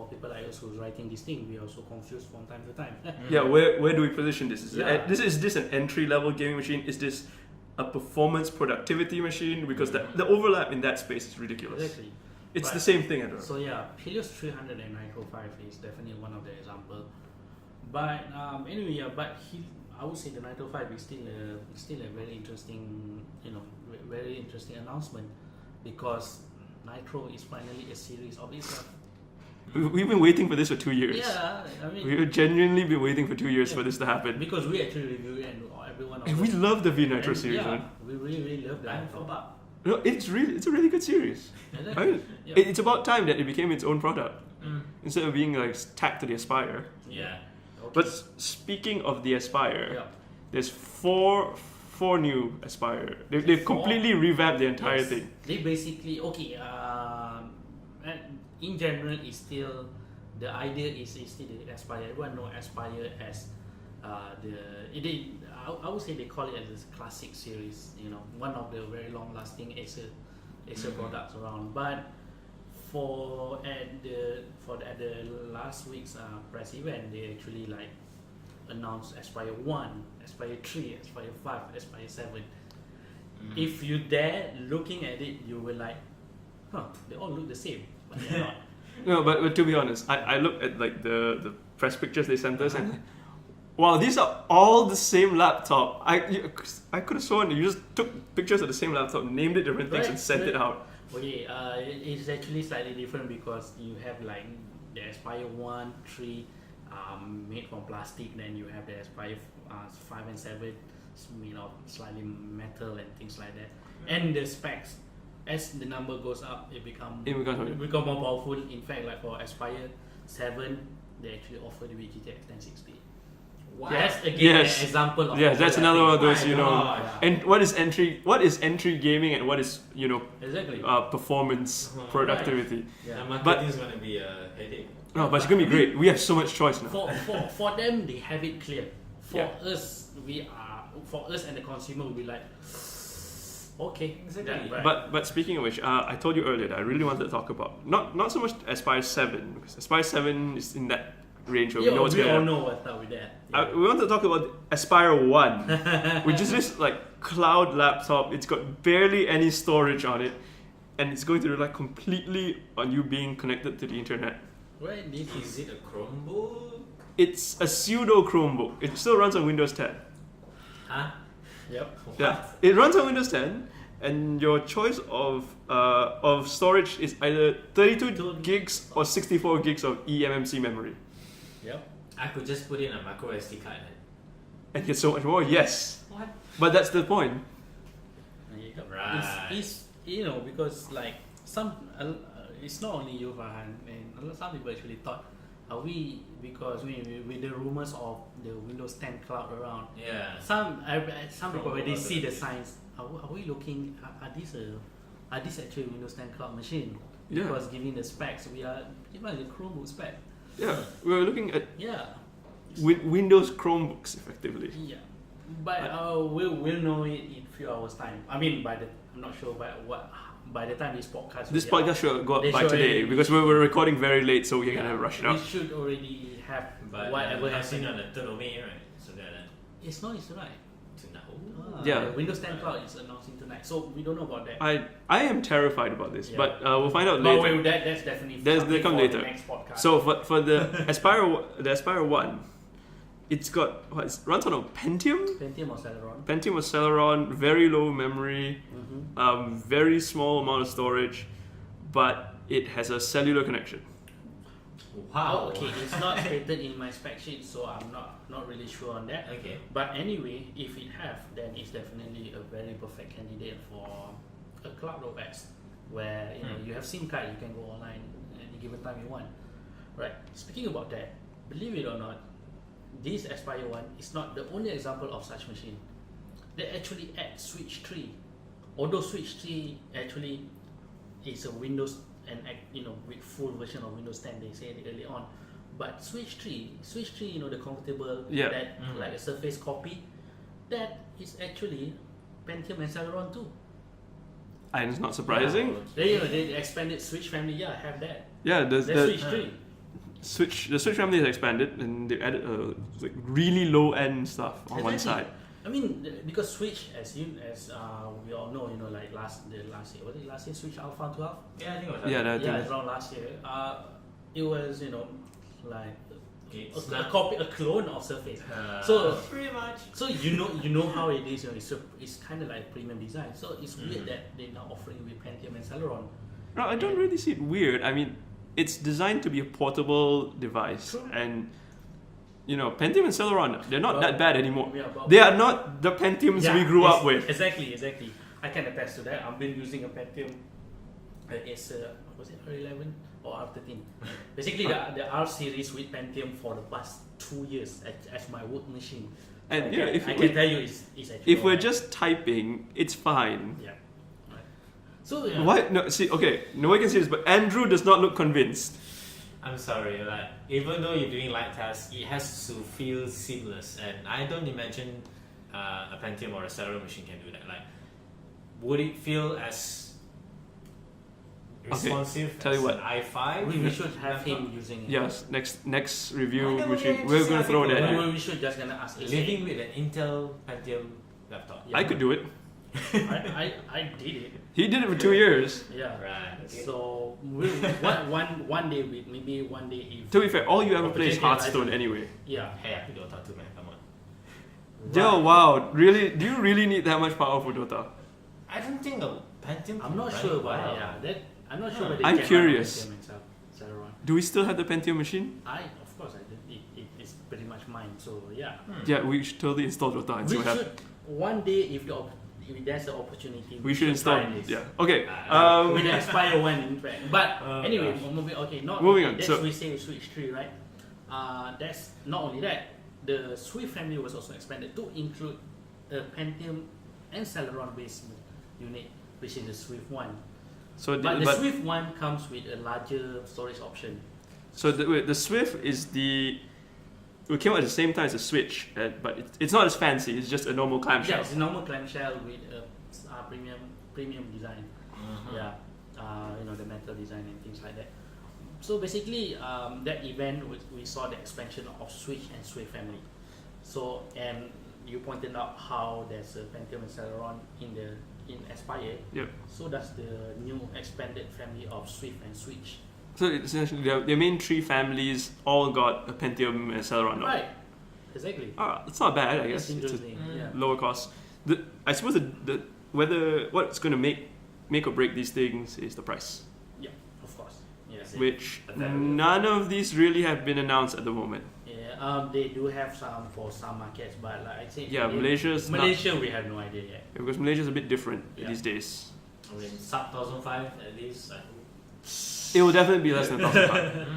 people like us who's writing this thing, we are also confused from time to time. Yeah, where do we position this? Yeah. Is this an entry level gaming machine? Is this a performance productivity machine? Because the overlap in that space is ridiculous. Exactly. It's the But- same thing, I don't know. So yeah, Helios 300 and Nitro 5 is definitely one of the example. But anyway, yeah, I would say the Nitro 5 is still a very interesting, very interesting announcement because Nitro is finally a series of itself. We've been waiting for this for 2 years. Yeah, I mean, We've genuinely been waiting for 2 years Yeah. for this to happen. because we actually review it and everyone of And we us- love the V Nitro and series, yeah, man. we really love that. No, it's a really good series. Exactly. I mean, Yeah. it's about time that it became its own product Mm. instead of being like tacked to the Aspire. Yeah. But speaking of the Aspire, Yeah. there's four new Aspire. They've Four? completely revamped the entire Yes. thing. They basically and in general, it's still the idea is still the Aspire. Everyone know Aspire as I would say they call it as a classic series. You know, one of the very long-lasting Acer products around. But at the last week's press event, they actually like announced Aspire 1, Aspire 3, Aspire 5, Aspire 7. If you dare looking at it, you will like, they all look the same, but they're not. No, but to be honest, I looked at like the press pictures they sent us and wow, these are all the same laptop. I could have sworn you just took pictures of the same laptop, named it different things, and sent it out. Okay, it's actually slightly different because you have like the Aspire 1, 3 made from plastic, then you have the Aspire 5 and 7 made of slightly metal and things like that. And the specs, as the number goes up, it become more powerful. In fact, like for Aspire 7, they actually offer the GTX 1060. Wow. That's again an example of that's another one of those, you know. God. And what is entry gaming and what is, you know, exactly performance productivity. Yeah. The marketing is gonna be a headache. No, but it's gonna be great. We have so much choice now. For them, they have it clear. For Yeah. us, for us and the consumer, we'll be like, okay, Exactly. right. But speaking of which, I told you earlier that I really wanted to talk about not so much Aspire 7, because Aspire 7 is in that range where we know what's we going all on. know what's up with that. Yeah. We want to talk about Aspire 1, which is this like cloud laptop. It's got barely any storage on it, and it's going to rely completely on you being connected to the internet. Right, Is it a Chromebook? It's a pseudo Chromebook. It still runs on Windows 10. Huh? Yep. Yeah, it runs on Windows 10, and your choice of storage is either 32 gigs or 64 gigs of eMMC memory, Yep. I could just put in a micro SD card. and get so much more. Yes, What? but that's the point. Yep. Right. It's because like it's not only you, Farhan, and some people actually thought, because with the rumors of the Windows 10 cloud around, Yeah. some people already see the signs. Are we looking? Are these actually Windows 10 cloud machine? Yeah. Because given the specs, we are given the Chromebook spec. Yeah, we're looking at Yeah. Windows Chromebooks effectively. Yeah. But we'll know it in a few hours time. I mean, I'm not sure by the time this podcast. This will be podcast should go They up by should today already- because we're recording very late, so we're out, gonna rush it we out. should already have But whatever I've seen happened. on the 3rd of May, right? So that It's not tonight. tonight. Yeah. The Windows 10 cloud is announcing tonight, so we don't know about that. I am terrified about this, Yeah. but we'll find out But later. that's definitely They something come for later. the next podcast. So for the Aspire 1, it's got runs on a Pentium Pentium or Celeron. or Celeron, very low memory, very small amount of storage, but it has a cellular connection. Wow. Okay, it's not stated in my spec sheet, so I'm not really sure on that. Okay. But anyway, if it have, then it's definitely a very perfect candidate for a cloud OS, where you have SIM card, you can go online any given time you want. Right. Speaking about that, believe it or not, this Aspire 1 is not the only example of such machine. They actually add Switch 3. Although Switch 3 actually is a Windows and with full version of Windows 10, they said early on. But Switch 3, the comfortable that like a Surface copy, that is actually Pentium and Celeron too. And it's not surprising. They expanded Switch family. Yeah, have that. Yeah, That's Switch 3. The Switch family has expanded, and they added like really low end stuff on one Exactly. side. I mean, because Switch, as we all know, like last year, was it last year? Switch Alpha 12. Yeah, I think it was. Yeah, I think It's around last year. It was like It's a not- copy, a clone of Surface. So pretty much. So you know how it is. It's kind of like premium design. So it's weird that they're now offering with Pentium and Celeron. No, I don't really see it weird. I mean, it's designed to be a portable device, True. and Pentium and Celeron, they're not that bad anymore. Yeah, but- They are not the Pentiums we grew up with. Exactly. I can attest to that. I've been using a Pentium Acer, was it R11 or R13? Basically, the R series with Pentium for the past 2 years as my work machine. And I can tell you, it's actually. if we're alright. just typing, it's fine. Yeah. Right. So What? No, see, okay, no one can see this, but Andrew does not look convinced. I'm sorry, like even though you're doing light tasks, it has to feel seamless, and I don't imagine a Pentium or a Celeron machine can do that. Like, would it feel as responsive tell you as what. an i5? we should have him using it. Yes, next review Why don't machine, we we're just gonna ask throw people, that. right? We should just gonna ask. Living with an Intel Pentium laptop. Yeah. I could do it. I did it. He did it for 2 years. Yeah. Right. Okay. So one day maybe one day if. To be fair, all you ever play is Opportunity Hearthstone arises. anyway. Yeah. Hey, I play Dota too, man. Come on. Yo, wow, really? Do you really need that much power for Dota? I don't think a Pentium. I'm can not run sure it about well. it. Yeah. That I'm not sure. Huh. Whether I'm it can curious. run on Pentium itself, Celeron. Do we still have the Pentium machine? Of course I did. It's pretty much mine. So yeah. Yeah, we should totally install Dota and see We what happens. should one day if there's the opportunity. We should install. try this. Yeah. Okay. With the Aspire one, in fact. But anyway, gosh. moving. Okay, not Moving okay, on, That's so- we say Switch 3, right? That's not only that. The Swift family was also expanded to include a Pentium and Celeron based unit, which is the Swift one. So But the Swift one comes with a larger storage option. So the Swift is it came out at the same time as the Switch, but it's not as fancy. It's just a normal clamshell. Yeah, it's a normal clamshell with a premium design. Yeah, the metal design and things like that. So basically, that event we saw the expansion of Switch and Swift family. So and you pointed out how there's a Pentium and Celeron in Aspire. Yep. So that's the new expanded family of Swift and Switch. So essentially, their main three families all got a Pentium and Celeron. now. Right. Exactly. It's not bad, I guess. That's It's a interesting. Yeah. lower cost. I suppose what's going to make or break these things is the price, Yeah. Of course. Yes. which Exactly. none of these really have been announced at the moment. Yeah. They do have some for some markets, but like I think Yeah, Malaysia's not, Malaysia we have no idea yet. because Malaysia's a bit different Yeah. these days. I mean, sub 1,005 at least. I hope. It will definitely be less than 1,005.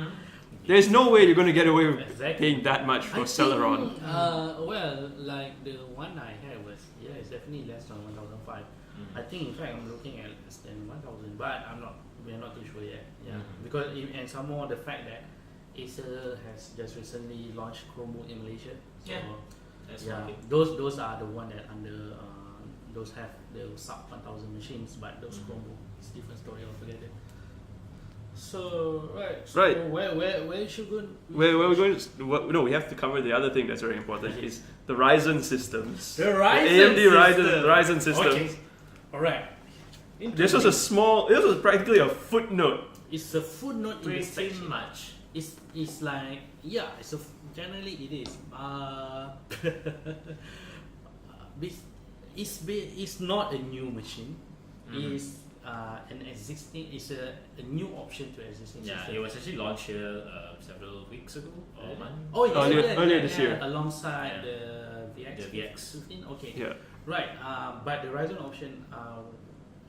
There's no way you're going to get away with Exactly. paying that much for Celeron. Well, like the one I had was it's definitely less than 1,005. I think in fact I'm looking at less than 1,000, but we're not too sure yet. Yeah, because and some more the fact that Acer has just recently launched Chromebook in Malaysia. So Yeah. That's yeah, okay. those are the one that under those have the sub 1,000 machines, but those Chromebook is different story altogether. So Right. where should go? Where we're going to, no, we have to cover the other thing that's very important, is the Ryzen systems. The Ryzen AMD system. Ryzen systems. Okay. All right. This was practically a footnote. It's a footnote in the Pretty section. much. It's like generally it is. It's not a new machine. It's it's a new option to existing Yeah, system. it was actually launched here several weeks ago or a month. Oh, yes, Earlier this year. alongside Yeah. the VX. The VX. 15. Okay. Yeah. Right. But the Ryzen option,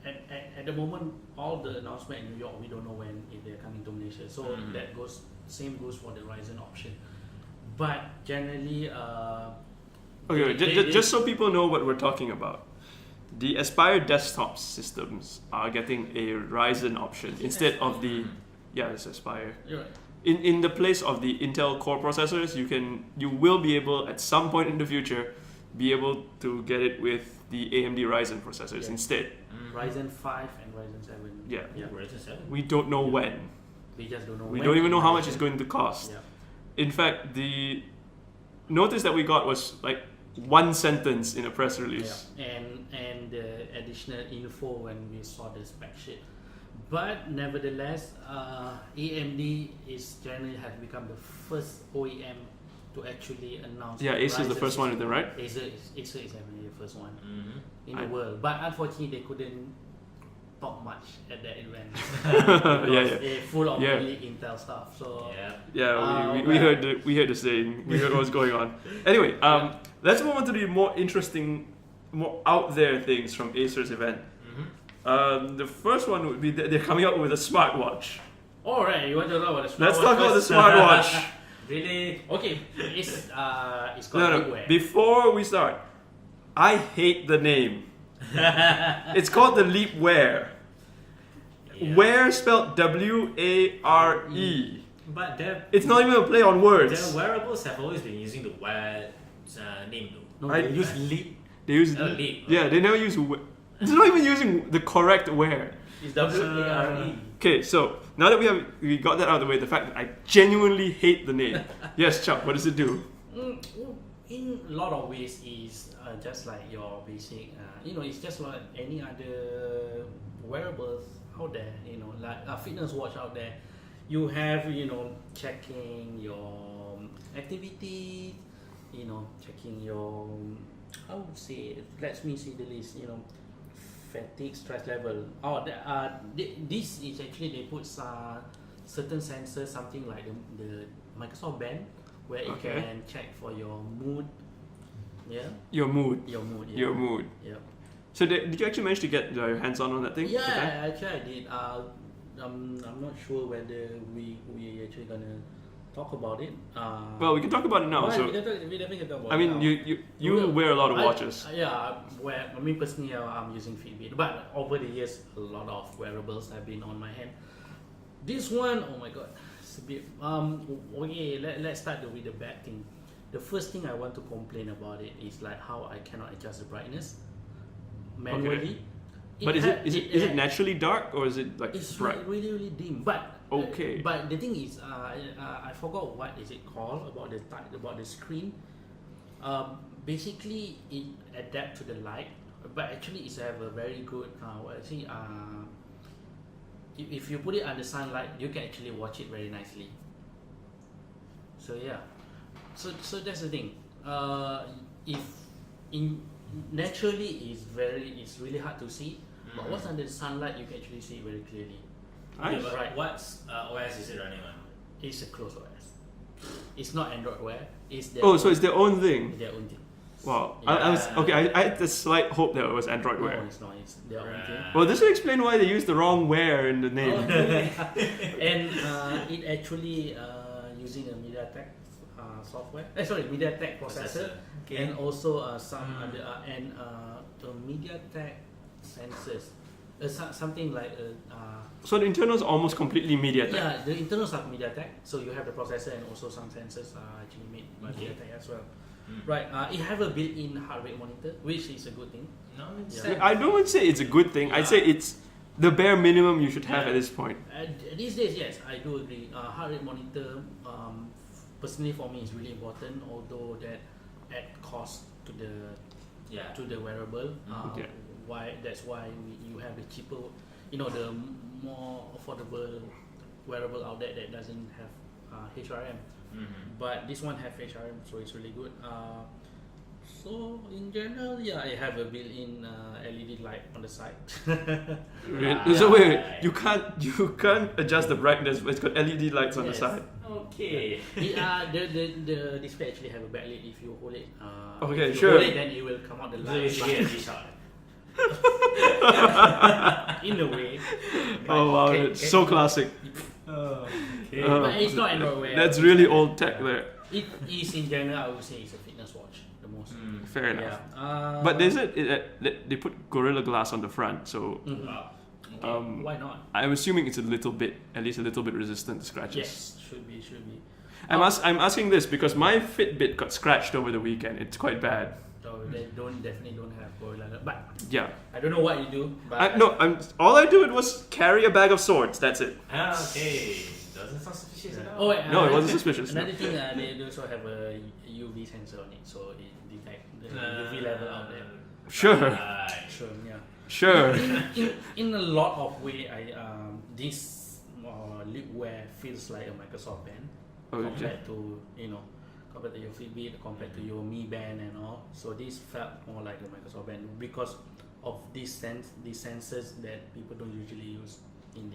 at the moment, all the announcement in New York, we don't know when if they're coming to Malaysia. So that same goes for the Ryzen option. But generally, Okay, just so people know what we're talking about. The Aspire desktop systems are getting a Ryzen option instead of the it's Aspire. you're right. In the place of the Intel Core processors, you will be able at some point in the future be able to get it with the AMD Ryzen processors Yeah. instead. Ryzen 5 and Ryzen 7. Yeah. Yeah. Ryzen 7. We don't know when. We just don't know. We when don't even know how Ryzen- much it's going to cost. Yeah. In fact, the notice that we got was like one sentence in a press release. Yeah. And the additional info when we saw the spec sheet. But nevertheless, AMD is generally has become the first OEM to actually announce. Yeah, Acer is the Ryzen first one, system. right? Acer is definitely the first one in I- the world. But unfortunately, they couldn't talk much at that event. Yeah. They're full of Yeah. really Intel stuff. So Yeah. Yeah, we well. heard the saying. We heard what was going on. Anyway, let's move on to the more interesting, more out there things from Acer's event. The first one would be that they're coming out with a smartwatch. Alright, you want to talk about the smartwatch? Let's talk about the first? smartwatch. Really? Okay, it's called No, Leap no. Ware. Before we start, I hate the name. It's called the Leap Ware. Yeah. Ware spelled W-A-R-E. But It's not even a play on words. their wearables have always been using the Wear name though. No, I- they Use Leap. They use Leap. yeah. They never use. It's not even using the correct Ware. It's W-A-R-E. Okay, so now that we got that out of the way, the fact that I genuinely hate the name. Yes, Chuck. What does it do? In a lot of ways, is just like your basic. It's just like any other wearables out there. Like a fitness watch out there. You have checking your activity. Checking your how would say. Let me see the list. Fatigue, stress level. This is actually they put certain sensors, something like the Microsoft Band, where it Okay. can check for your mood. Yeah, Your mood. your mood. Yeah. Your mood. Yeah. So did you actually manage to get your hands on that thing? Yeah, Okay. actually I did. I'm not sure whether we actually gonna talk about it. Well, we can talk about it now. well, So we definitely can talk about I it mean, now. you wear a lot of watches. Personally, I'm using Fitbit, but over the years, a lot of wearables have been on my hand. This one, oh my god, it's a bit. Okay, let's start with the bad thing. The first thing I want to complain about it is like how I cannot adjust the brightness manually. But is it naturally dark or is it like It's bright? really dim. But Okay. but the thing is, I forgot what is it called about the screen. Basically, it adapt to the light, but actually, it's have a very good. If you put it under sunlight, you can actually watch it very nicely. So yeah, so that's the thing. If in naturally it's really hard to see, but once under the sunlight, you can actually see it very clearly. Nice. But Right. What's OS is it running on? It's a closed OS. It's not Android Wear. It's their Oh, so it's their own thing. their own thing. Wow. Yeah. I was okay. I had the slight hope that it was Android No, Wear. it's not. It's their own thing. Right. Well, this would explain why they used the wrong Wear in the name. And it actually using a MediaTek software. MediaTek processor, Okay. and also some other the MediaTek sensors. Something like So the internals are almost completely MediaTek. yeah, the internals are MediaTek. So you have the processor and also some sensors are actually made by MediaTek as well. Right. It have a built-in heart rate monitor, which is a good thing. No, it's Yeah. I don't say it's a good thing. I'd say it's the bare minimum you should have at this point. These days, yes, I do agree. Heart rate monitor, personally for me, is really important. Although that add cost to the yeah. wearable. Yeah. That's why you have the cheaper, the more affordable wearable out there that doesn't have HRM. But this one have HRM, so it's really good. So in general, yeah, I have a built-in LED light on the side. So wait, you can't adjust the brightness, but it's got LED lights on the Yes. side. Okay. The display actually have a backlit if you hold it. Okay, if you sure. hold it, then it will come out the So light. basically a G-Shock. In a way. But Oh wow, it's so classic. Oh, okay. But it's not Android Wear. That's really old tech there. It is in general, I would say it's a fitness watch the most. Fair enough. Yeah. But there's they put Gorilla Glass on the front, so Mhm. Wow. Why not? I'm assuming it's at least a little bit resistant to scratches. Yes, should be. I'm asking this because my Fitbit got scratched over the weekend. It's quite bad. So they definitely don't have Gorilla Glass. But Yeah. I don't know what you do. But All I did was carry a bag of swords. That's it. Okay. Doesn't sound suspicious at all. Oh wait, No, it wasn't suspicious. Another thing, they also have a UV sensor on it, so it detects the UV level out there. Sure. Right. Sure, yeah. Sure. In a lot of way, this Leap Ware feels like a Microsoft Band compared to your Fitbit, compared to your Mi Band and all. So this felt more like a Microsoft Band because of these sensors that people don't usually use in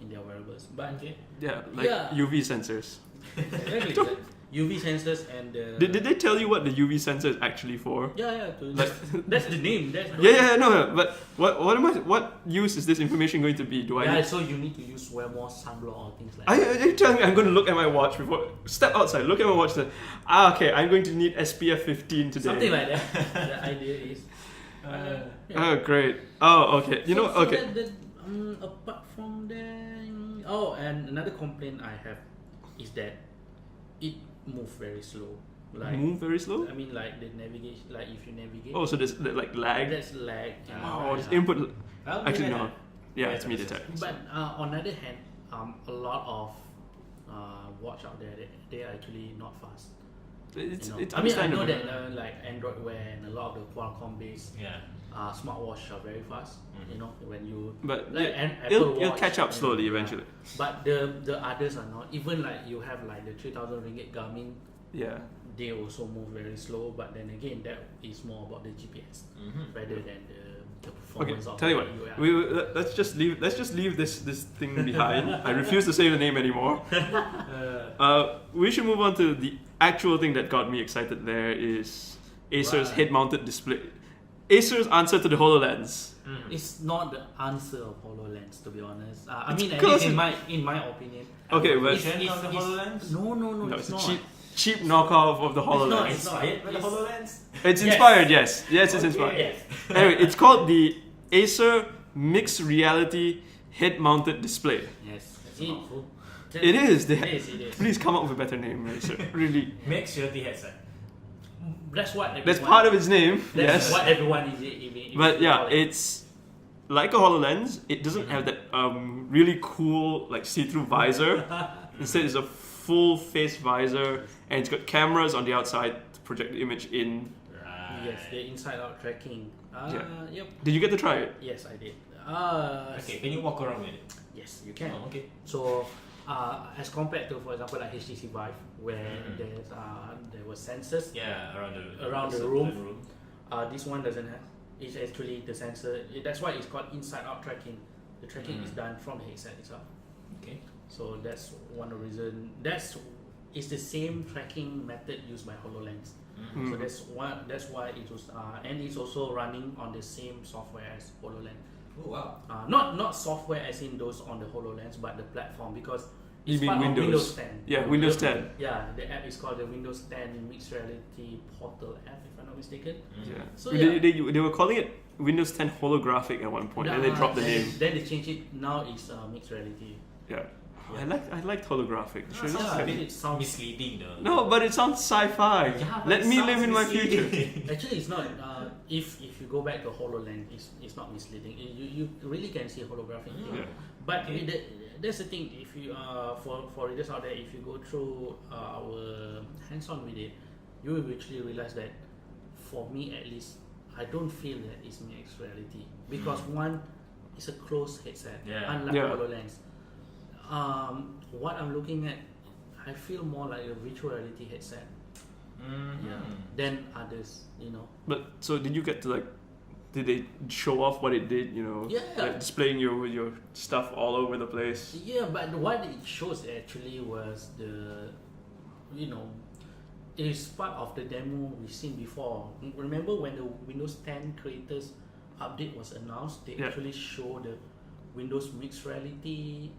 their wearables. But Yeah, Yeah. UV sensors. exactly. UV sensors and the. Did they tell you what the UV sensor is actually for? Yeah. That's the name. That's the No. But what use is this information going to be? Do I? Yeah, Need, so you need to wear more sunblock or things like are that. you telling me I'm going to look at my watch before step outside? Look at my watch. Then, okay, I'm going to need SPF 15 today. Something like that. The idea is. Oh, great. Oh, okay. You know, okay. Apart from that, and another complaint I have is that it moves very slow. Like Move very slow. I mean, like the navigation, like if you navigate. Oh, so there's like lag. That's lag. Oh, there's input. Actually, no. Yeah, it's better. MediaTek. But on the other hand, a lot of watch out there, they are actually not fast. It's I mean, I know understandable. that like Android Wear and a lot of the Qualcomm based Yeah. smartwatch are very fast. You know, when you But like it'll Watch catch up and- slowly yeah. eventually. But the others are not. Even like you have like the 3,000 ringgit Garmin, Yeah. they also move very slow. But then again, that is more about the GPS rather than the Okay, performance of tell you what. UI. Let's just leave this thing behind. I refuse to say the name anymore. We should move on to the actual thing that got me excited. There is Acer's Right. head-mounted display. Acer's answer to the HoloLens. It's not the answer of HoloLens, to be honest. I It's mean, at close least in my opinion. Okay, but Version of the HoloLens? No, no, it's it's a not. cheap knockoff of the HoloLens. not, Inspired by the It's- HoloLens? It's Yes. inspired, yes. Yes, it's Okay. inspired. Yes. Anyway, it's called the Acer Mixed Reality Head-Mounted Display. Yes. It's a mouthful. It is. It is. Please come up with a better name, Acer. Really. Mixed reality headset. That's what everyone, That's part of its name. That's Yes. what everyone is even But yeah, call it. it's like a HoloLens. It doesn't have that really cool like see-through visor. Instead, it's a full face visor, and it's got cameras on the outside to project the image in. Right. Yes, the inside-out tracking. Yep. Did you get to try it? Yes, I did. Okay, can you walk around with it? Yes, you can. Oh, okay. So, as compared to, for example, like HTC Vive, where there were sensors Yeah, around the room. This one doesn't have. It's actually the sensor. That's why it's called inside-out tracking. The tracking is done from the headset itself. Okay. So that's one of the reason. It's the same tracking method used by HoloLens. So that's why it was, and it's also running on the same software as HoloLens. Oh wow. Not software as in those on the HoloLens, but the platform, because You it's mean part Windows? of Windows 10. Yeah, Windows 10. Yeah, the app is called the Windows 10 Mixed Reality Portal app, if I'm not mistaken. Yeah. So They were calling it Windows 10 holographic at one point, and they dropped the then- name. Then they changed it. Now it's Mixed Reality. Yeah. Yeah. I liked holographic. Should Sounds I a say? bit it sounds- misleading though. No, but it sounds sci-fi. Yeah, but Let it me sounds live in my misleading. future. Actually, it's not. If you go back to HoloLens, it's not misleading. You really can see holographic thing. Yeah. But that's the thing. If you for readers out there, if you go through our hands-on with it, you will actually realize that, for me at least, I don't feel that it's mixed reality, because one, it's a closed headset, Yeah. unlike Yeah. HoloLens. What I'm looking at, I feel more like a virtual reality headset. Yeah. Than others, you know. But so did you get to did they show off what it did? You know, Yeah. like displaying your stuff all over the place. Yeah, but what it shows actually was it is part of the demo we've seen before. Remember when the Windows 10 Creators update was announced, they actually showed the Windows Mixed Reality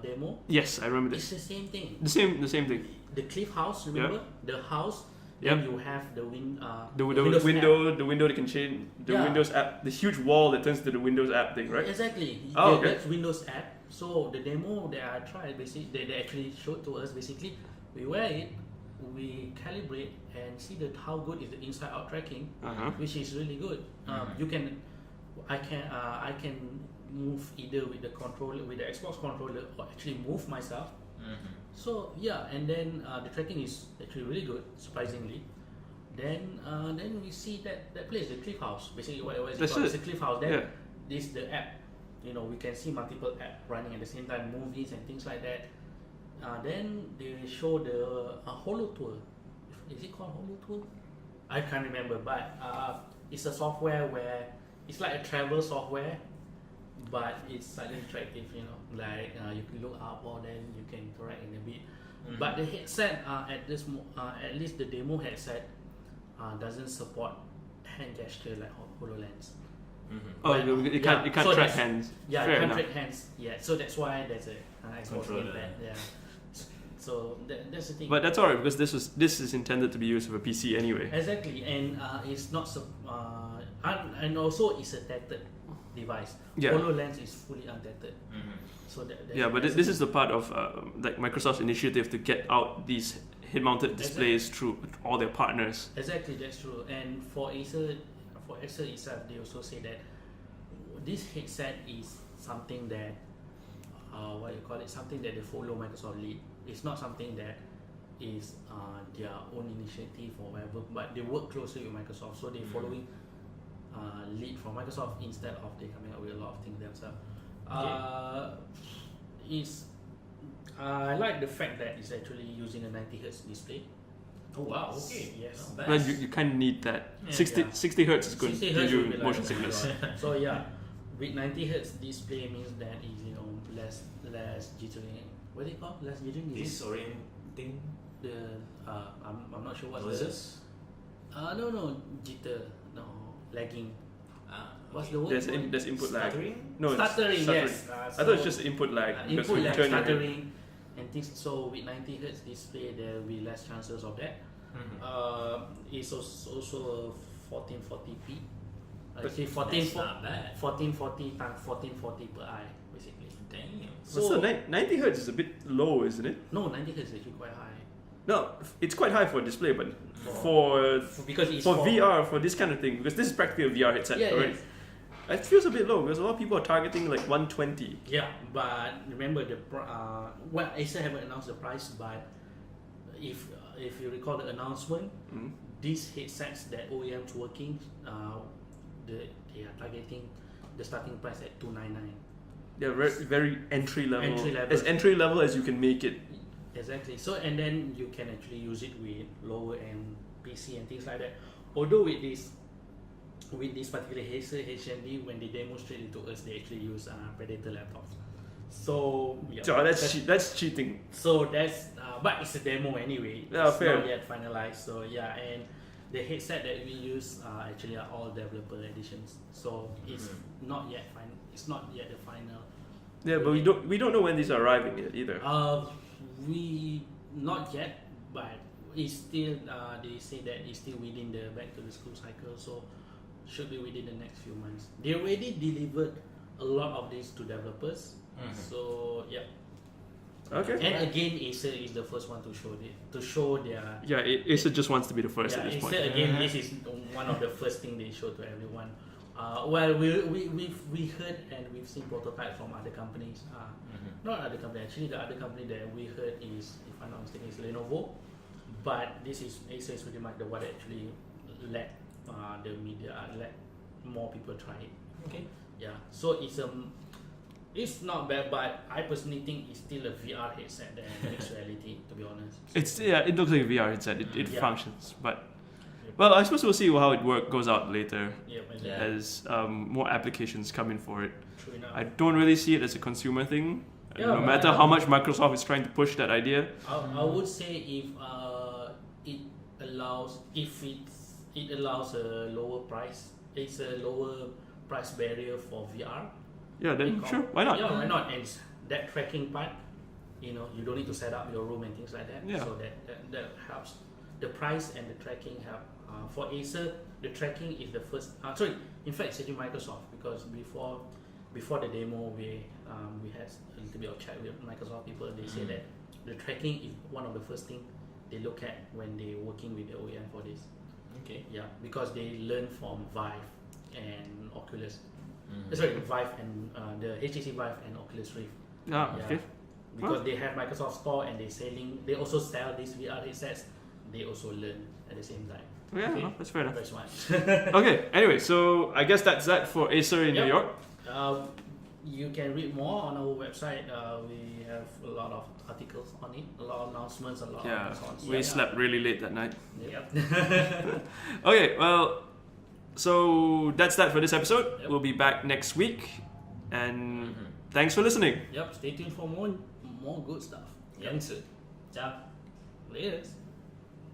demo. Yes, I remember It's this. the same thing. The same thing. The Cliff House, remember? The house. Yep. Then you have the The Windows window, app. the window that can change, the Yeah. Windows app, the huge wall that turns to the Windows app thing, right? Exactly. Oh, okay. That's Windows app. So the demo that I tried, basically, they actually showed to us. Basically, we wear it, we calibrate and see how good is the inside-out tracking, Uh-huh. which is really good. I can move either with the controller, with the Xbox controller, or actually move myself. So yeah, and then the tracking is actually really good, surprisingly. Then we see that place, the Cliff House. Basically, what is it That's called? it. It's a Cliff House. Then Yeah. this is the app. You know, we can see multiple apps running at the same time, movies and things like that. Then they show the Holo Tour. Is it called Holo Tour? I can't remember, but it's a software where it's like a travel software, but it's slightly interactive. You know, like you can look up or then you can interact in a bit. But the headset, at least the demo headset, doesn't support hand gesture like HoloLens. Oh, you can't so track hands. Yeah, Fair you can't enough. track hands. Yeah, so that's why there's a Xbox Controller. gamepad. Yeah. So that's the thing. But that's alright because this is intended to be used with a PC anyway. Exactly, and it's not and also it's a tethered device. Yeah. HoloLens is fully untethered. So Yeah, but this is the part of like Microsoft's initiative to get out these head-mounted displays through all their partners. Exactly, that's true. And for Acer itself, they also say that this headset is something that something that they follow Microsoft lead. It's not something that is their own initiative or whatever, but they work closely with Microsoft, so they're following lead from Microsoft instead of they coming up with a lot of things themselves. I like the fact that it's actually using a 90Hz display. Oh wow, okay. Yes. Not Well, bad. you kind of need that. Yeah. 60 hertz is good. 60 Gives hertz you will be like motion that. sickness. So yeah, with 90Hz display means that is less jittering. What do you call less jittering? Is it Disorienting. the I'm not sure what's Noises? no jitter, no lagging. What's Okay. the word? There's input lag. Stuttering? No, it's Stuttering, yes. I thought it's just input lag because input when you lag, turn your head. stuttering, and things. So with 90Hz display, there will be less chances of that. It's also 1440p. Actually, That's not bad. 1440 times 1440 per eye, basically. Damn. So 90 hertz is a bit low, isn't it? No, 90Hz is actually quite high. No, it's quite high for display, but for Because it's VR, for this kind of thing, because this is practically a VR headset already. yes. It feels a bit low because a lot of people are targeting like 120. Yeah, but remember well, Acer haven't announced the price, but if you recall the announcement, these headsets that OEMs working, they are targeting the starting price at $299. They're very entry level. Entry level. As entry level as you can make it. Exactly. So and then you can actually use it with lower end PC and things like that. Although with this particular Acer HMD, when they demonstrate it to us, they actually use Predator laptops. So yeah, So that's cheating. So that's but it's a demo anyway. Yeah, it's fair. not yet finalized. So yeah, and the headset that we use actually are all developer editions. So it's not yet final. It's not yet the final. Yeah, but we don't know when these are arriving yet either. We not yet, but it's still they say that it's still within the back to the school cycle, so should be within the next few months. They already delivered a lot of these to developers, so yeah. Okay. And again, Acer is the first one to show their. Yeah, Acer just wants to be the first Yeah, at this point. Acer again. This is one of the first thing they show to everyone. Well, we heard and we've seen prototypes from other companies. Not other company. Actually, the other company that we heard is, if I'm not mistaken, is Lenovo. But this is Acer is pretty much the one that actually let the media let more people try it. Okay. Yeah. So it's not bad, but I personally think it's still a VR headset than mixed reality. To be honest. It looks like a VR headset. It Yeah. functions, but well, I suppose we'll see how it goes out later Yeah. as more applications come in for it. True enough. I don't really see it as a consumer thing. Yeah, No but matter how much Microsoft is trying to push that idea. I would say if it allows a lower price, it's a lower price barrier for VR. Yeah, then sure, why not? Yeah, why not? And that tracking part, you don't need to set up your room and things like that. Yeah. So that helps. The price and the tracking help. For Acer, the tracking is the first. In fact, it's actually Microsoft, because before the demo, we had a little bit of chat with Microsoft people. They say that the tracking is one of the first things they look at when they're working with the OEM for this. Okay. Yeah, because they learn from Vive and Oculus. Sorry, Vive and the HTC Vive and Oculus Rift. Ah, Yeah. okay. Because they have Microsoft Store and they also sell these VR headsets. They also learn at the same time. Yeah, Okay. no, that's fair enough. Very smart. Okay, anyway, so I guess that's that for Acer in Yep. New York. You can read more on our website. We have a lot of articles on it, a lot of announcements, a lot Yeah, of things on we slept really late that night. Yep. Okay, well, so that's that for this episode. Yep. We'll be back next week, and thanks for listening. Yep. Stay tuned for more good stuff. Yep. Ciao. Laters.